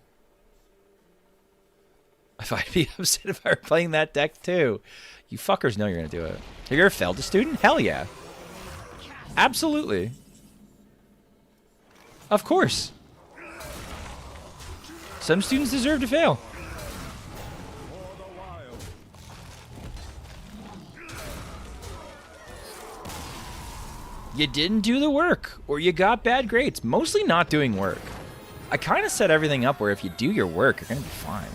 If I'd be upset if I were playing that deck too. You fuckers know you're going to do it. Have you ever failed a student? Hell yeah. Absolutely. Of course. Some students deserve to fail. You didn't do the work, or you got bad grades. Mostly not doing work. I kind of set everything up where if you do your work, you're going to be fine.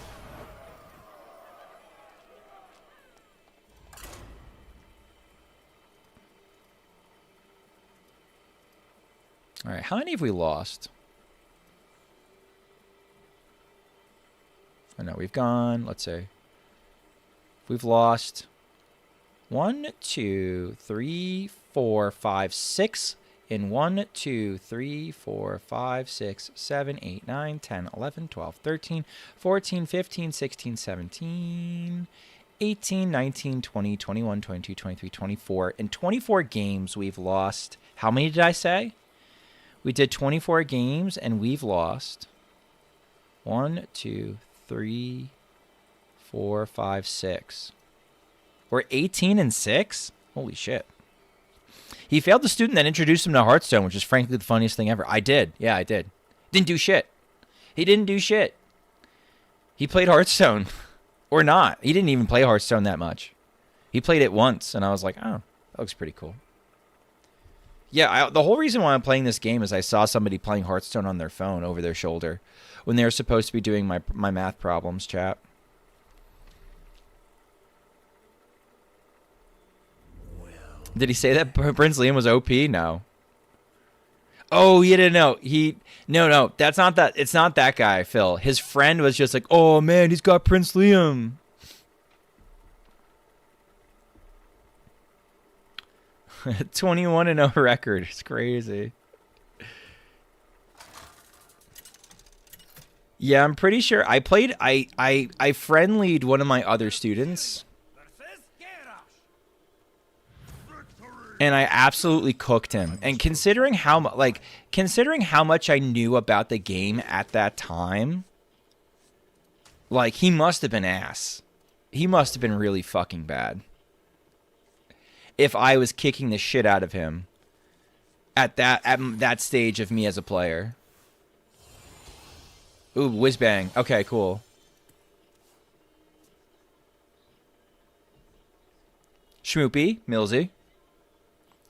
All right, how many have we lost? Oh, no, we've gone, let's see. We've lost 1, 2, 3, 4, 5, 6 in 1, 2, 3, 4, 5, 6, 7, 8, 9, 10, 11, 12, 13, 14, 15, 16, 17, 18, 19, 20, 21, 22, 23, 24. In 24 games, we've lost, how many did I say? We did 24 games, and we've lost 1, 2, 3, 4, 5, 6. We're 18 and 6? Holy shit. He failed the student, then introduced him to Hearthstone, which is frankly the funniest thing ever. I did. Yeah, I did. Didn't do shit. He didn't do shit. He played Hearthstone. Or not. He didn't even play Hearthstone that much. He played it once, and I was like, oh, that looks pretty cool. Yeah, the whole reason why I'm playing this game is I saw somebody playing Hearthstone on their phone over their shoulder when they were supposed to be doing my math problems, chat. Did he say that Prince Liam was OP? No. Oh, he didn't know. No, that's not that. It's not that guy, Phil. His friend was just like, oh man, he's got Prince Liam. (21-0) record. It's crazy. Yeah, I'm pretty sure I played. I friendlied one of my other students. Versus Garrosh. And I absolutely cooked him. And considering how much I knew about the game at that time, like he must have been ass. He must have been really fucking bad. If I was kicking the shit out of him at that stage of me as a player. Ooh, whiz bang. Okay, cool. Schmoopy, Millsy.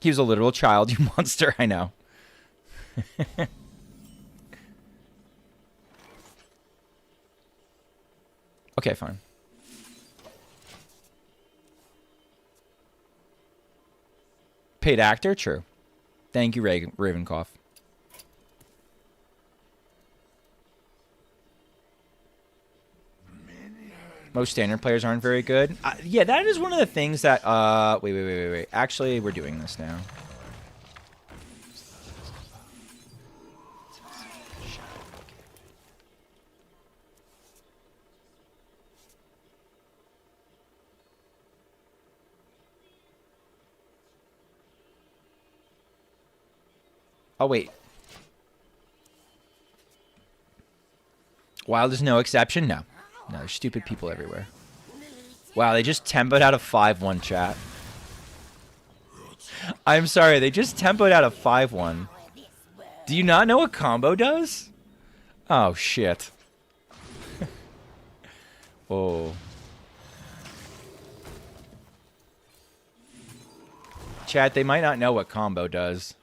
He was a literal child, you monster. I know. Okay, fine. Paid actor? True. Thank you, Ravencroft. Most standard players aren't very good. Yeah, that is one of the things that... Wait. Actually, we're doing this now. Oh, wait. Wild is no exception? No. No, there's stupid people everywhere. Wow, they just tempoed out of 5-1, chat. I'm sorry, they just tempoed out of 5-1. Do you not know what combo does? Oh, shit. Whoa. Chat, they might not know what combo does.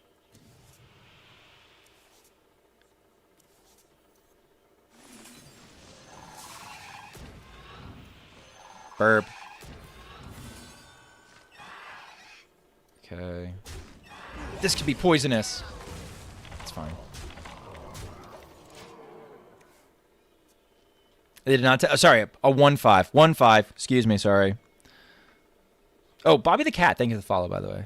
Burp. Okay. This could be poisonous. It's fine. They did not. Sorry, a 1-5. 1-5. Excuse me. Sorry. Oh, Bobby the Cat. Thank you for the follow, by the way.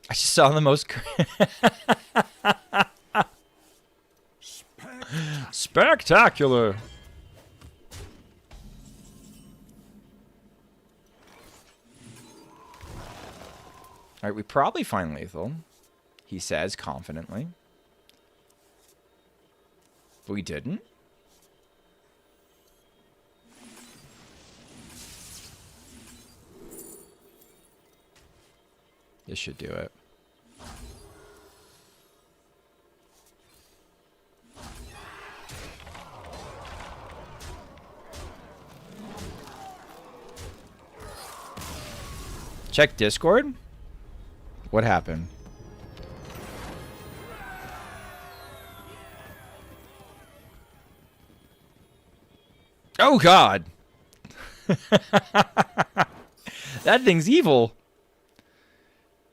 I just saw the most. Spectacular. All right, we probably find lethal, he says confidently. But we didn't. This should do it. Check Discord? What happened? Oh, God. That thing's evil.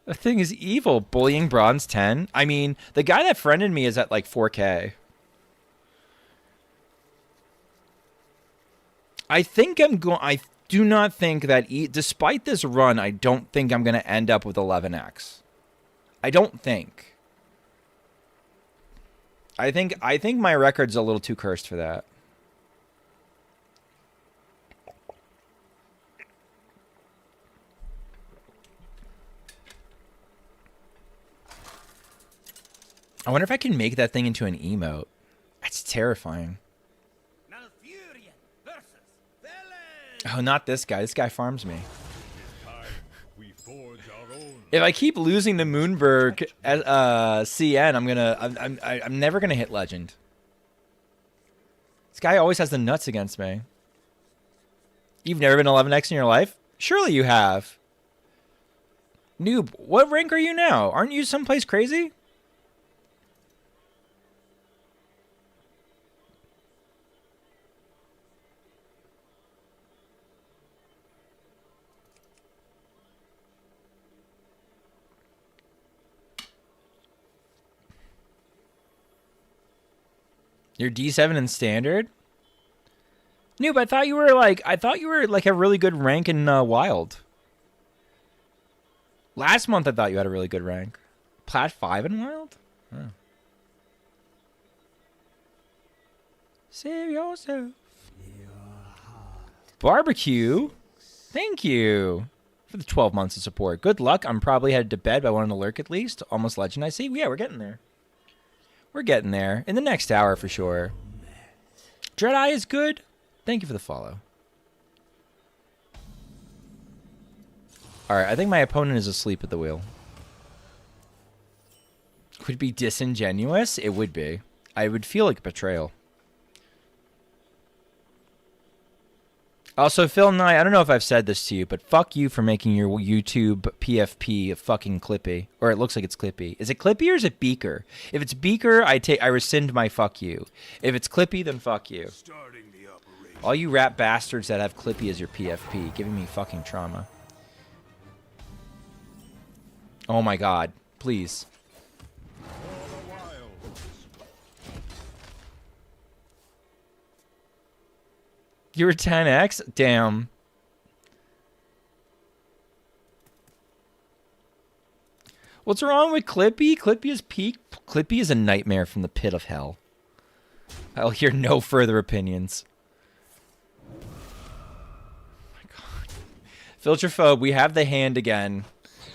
That thing is evil. Bullying bronze 10. I mean, the guy that friended me is at like 4K. I think I'm going... I do not think that... despite this run, I don't think I'm going to end up with 11x. I don't think. I think my record's a little too cursed for that. I wonder if I can make that thing into an emote. That's terrifying. Malfurion versus Velen. Oh, not this guy. This guy farms me. We forge our own. If I keep losing to Moonberg at CN, I'm never gonna hit Legend. This guy always has the nuts against me. You've never been 11x in your life? Surely you have. Noob, what rank are you now? Aren't you someplace crazy? You're D7 in standard? Noob, I thought you were like a really good rank in Wild. Last month I thought you had a really good rank. Plat 5 in Wild? Huh. Save yourself. Barbecue? Thank you for the 12 months of support. Good luck. I'm probably headed to bed, but I wanted to lurk at least. Almost Legend, I see. Yeah, we're getting there. We're getting there. In the next hour for sure. Dreadeye is good. Thank you for the follow. Alright, I think my opponent is asleep at the wheel. Would it be disingenuous? It would be. I would feel like a betrayal. Also, Phil Nye, I don't know if I've said this to you, but fuck you for making your YouTube PFP fucking Clippy. Or it looks like it's Clippy. Is it Clippy or is it Beaker? If it's Beaker, I rescind my fuck you. If it's Clippy, then fuck you. All you rap bastards that have Clippy as your PFP, giving me fucking trauma. Oh my god. Please. You were 10x? Damn. What's wrong with Clippy? Clippy is peak. Clippy is a nightmare from the pit of hell. I'll hear no further opinions. Oh my god. Filterphobe, we have the hand again.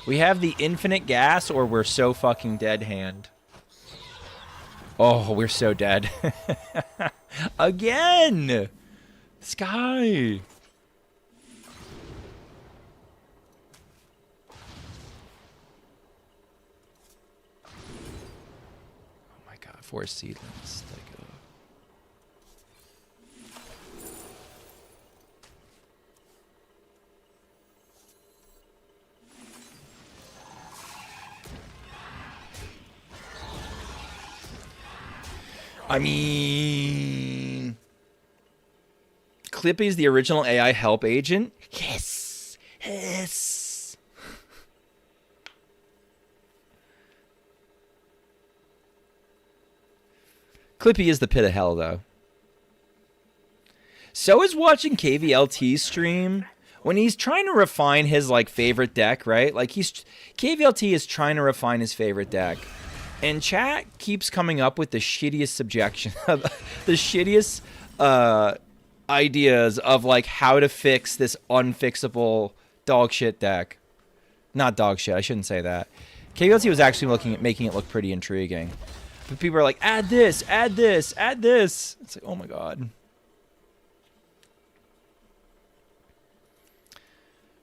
We have the infinite gas or we're so fucking dead hand. Oh, we're so dead. Again! Sky! Oh my god, 4 seedlings. I mean... Clippy's the original AI help agent? Yes! Yes! Clippy is the pit of hell, though. So is watching KVLT stream when he's trying to refine his, like, favorite deck, right? Like, KVLT is trying to refine his favorite deck. And chat keeps coming up with the shittiest subjection, the shittiest ideas of like how to fix this unfixable dog shit deck. Not dog shit, I shouldn't say that. KVLT was actually looking at making it look pretty intriguing. But people are like, add this, add this, add this. It's like, oh my god.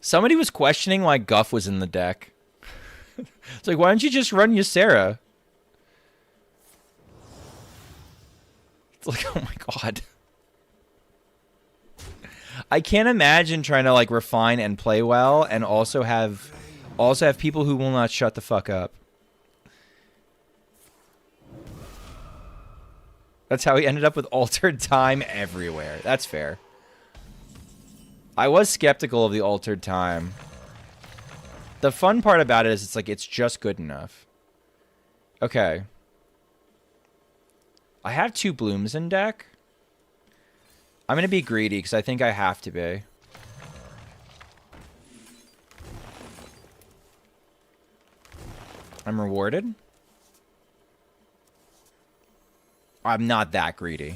Somebody was questioning why Guff was in the deck. It's like, why don't you just run Ysera? It's like, oh my god. I can't imagine trying to like refine and play well and also have people who will not shut the fuck up. That's how he ended up with altered time everywhere. That's fair. I was skeptical of the altered time. The fun part about it is it's like it's just good enough. Okay. I have 2 blooms in deck. I'm going to be greedy because I think I have to be. I'm rewarded. I'm not that greedy.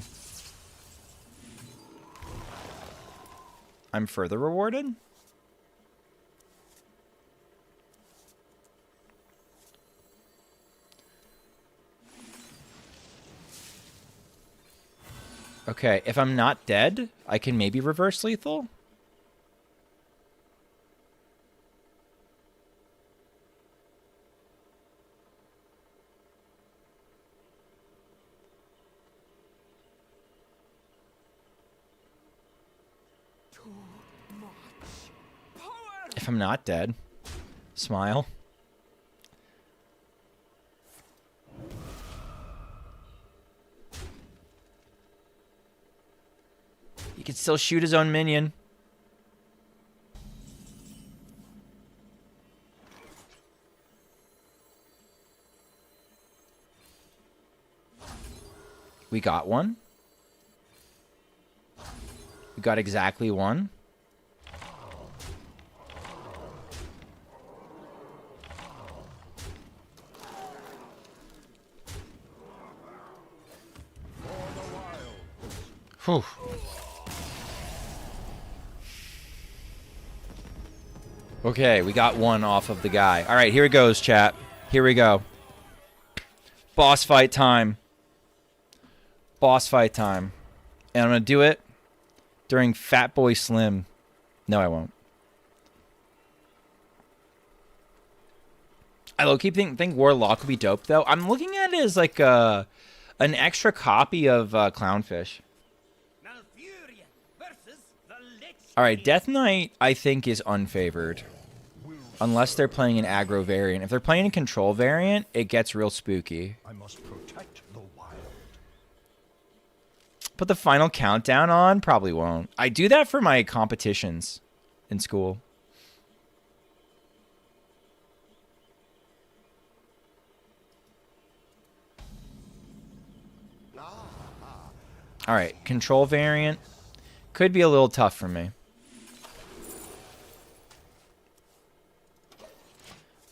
I'm further rewarded. Okay, if I'm not dead, I can maybe reverse lethal. If I'm not dead. Smile. He can still shoot his own minion. We got one. We got exactly one. Whew. Okay, we got one off of the guy. All right, here it goes, chat. Here we go. Boss fight time. Boss fight time. And I'm going to do it during Fat Boy Slim. No, I won't. I low-key think Warlock would be dope, though. I'm looking at it as like an extra copy of Clownfish. All right, Death Knight, I think, is unfavored. Unless they're playing an aggro variant. If they're playing a control variant, it gets real spooky. I must protect the wild. Put the final countdown on? Probably won't. I do that for my competitions in school. All right, control variant. Could be a little tough for me.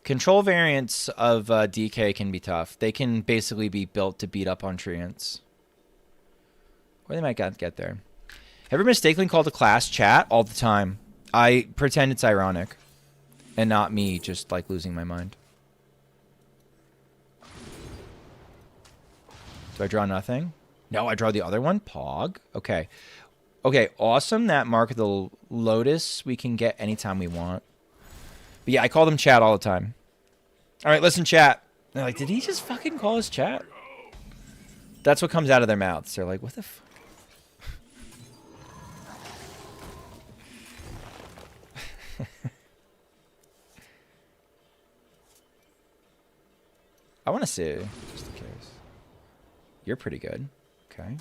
Control variants of DK can be tough. They can basically be built to beat up on Treants. Or they might get there. Ever mistakenly called a class chat? All the time. I pretend it's ironic. And not me just like losing my mind. Do I draw nothing? No, I draw the other one? Pog. Okay. Okay, awesome. That Mark of the Lotus we can get anytime we want. But yeah, I call them chat all the time. All right, listen, chat. They're like, did he just fucking call us chat? That's what comes out of their mouths. They're like, what the fuck? I want to see, just in case. You're pretty good. Okay.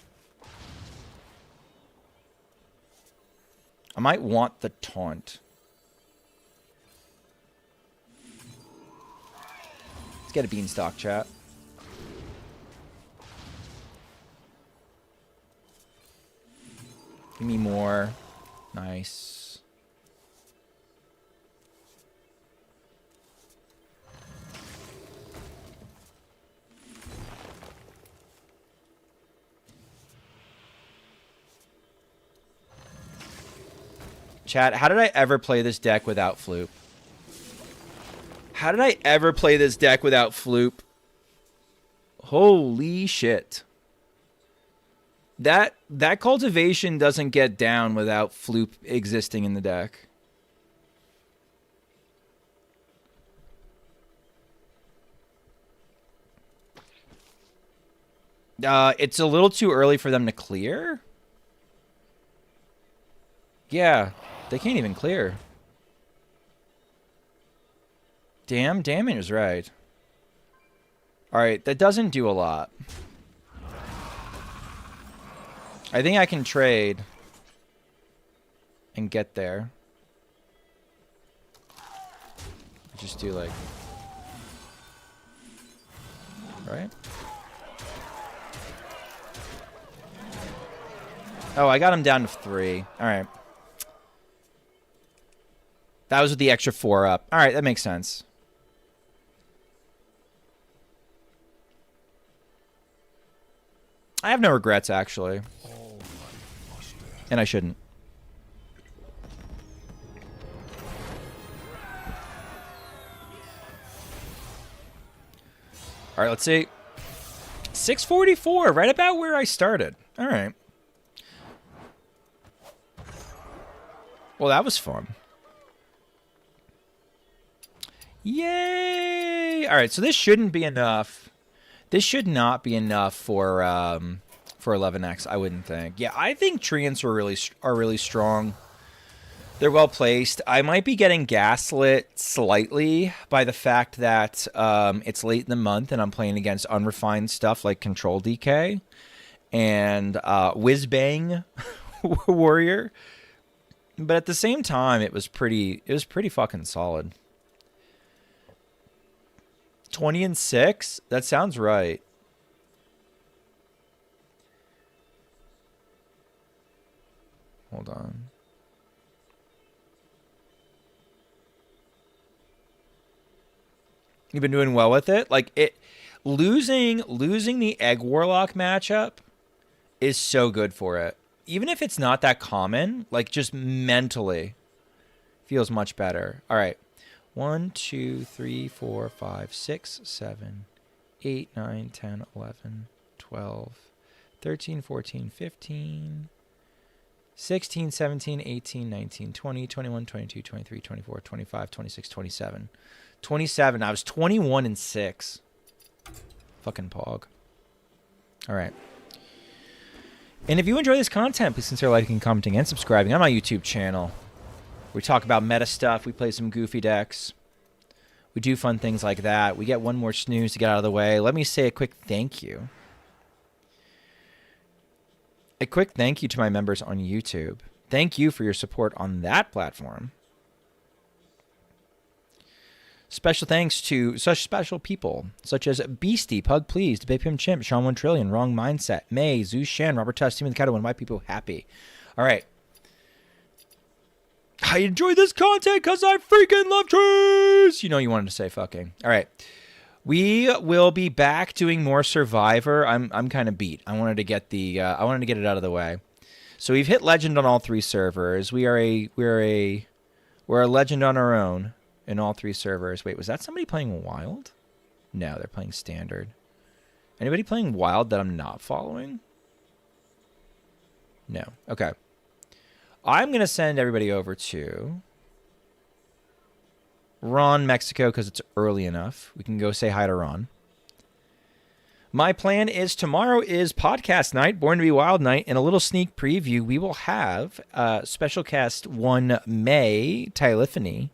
I might want the taunt. Let's get a beanstalk, chat. Give me more. Nice. Chat, how did I ever play this deck without Floop? How did I ever play this deck without Floop? Holy shit. That cultivation doesn't get down without Floop existing in the deck. It's a little too early for them to clear. Yeah, they can't even clear. Damn, Damon is right. Alright, that doesn't do a lot. I think I can trade and get there. Just do like... Right? Oh, I got him down to 3. Alright. That was with the extra 4 up. Alright, that makes sense. I have no regrets, actually. And I shouldn't. Alright, let's see. 644, right about where I started. Alright. Well, that was fun. Yay! Alright, so this shouldn't be enough. This should not be enough for 11x, I wouldn't think. Yeah, I think Treants are really strong. They're well placed. I might be getting gaslit slightly by the fact that it's late in the month and I'm playing against unrefined stuff like Control DK and Whiz Bang Warrior. But at the same time, it was pretty fucking solid. 20-6? That sounds right. Hold on. You've been doing well with it. Like it, losing the Egg Warlock matchup is so good for it. Even if it's not that common, like just mentally feels much better. All right. 1, 2, 3, 4, 5, 6, 7, 8, 9, 10, 11, 12, 13, 14, 15, 16, 17, 18, 19, 20, 21, 22, 23, 24, 25, 26, 27. 27. I was 21-6. Fucking pog. All right. And if you enjoy this content, please consider liking, commenting, and subscribing on my YouTube channel. We talk about meta stuff. We play some goofy decks. We do fun things like that. We get one more snooze to get out of the way. Let me say a quick thank you. A quick thank you to my members on YouTube. Thank you for your support on that platform. Special thanks to such special people, such as Beastie, Pug Pleased, Bapim Chimp, Sean 1 Trillion, Wrong Mindset, May, Zeus Shan, Robert Tuss, Steven the Cato, and White People Happy. All right. I enjoy this content because I freaking love trees. You know you wanted to say fucking. All right. We will be back doing more Survivor. I'm kind of beat. I wanted to get it out of the way. So we've hit Legend on all 3 servers. We're a Legend on our own. In all 3 servers. Wait, was that somebody playing Wild? No, they're playing Standard. Anybody playing Wild that I'm not following? No. Okay. I'm going to send everybody over to Ron, Mexico, because it's early enough. We can go say hi to Ron. My plan is tomorrow is podcast night, Born to be Wild night, and a little sneak preview. We will have special cast 1 May, Tyliphany.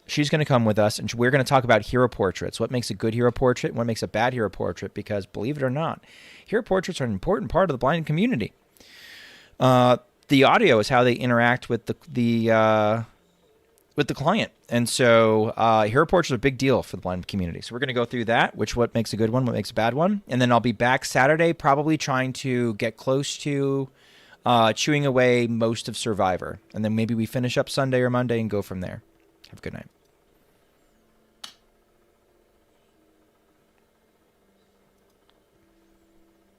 She's going to come with us, and we're going to talk about hero portraits. What makes a good hero portrait, and what makes a bad hero portrait, because believe it or not, hero portraits are an important part of the blind community. The audio is how they interact with the client. And so hero portraits are a big deal for the blind community. So we're going to go through that, what makes a good one, what makes a bad one. And then I'll be back Saturday, probably trying to get close to chewing away most of Survivor. And then maybe we finish up Sunday or Monday and go from there. Have a good night.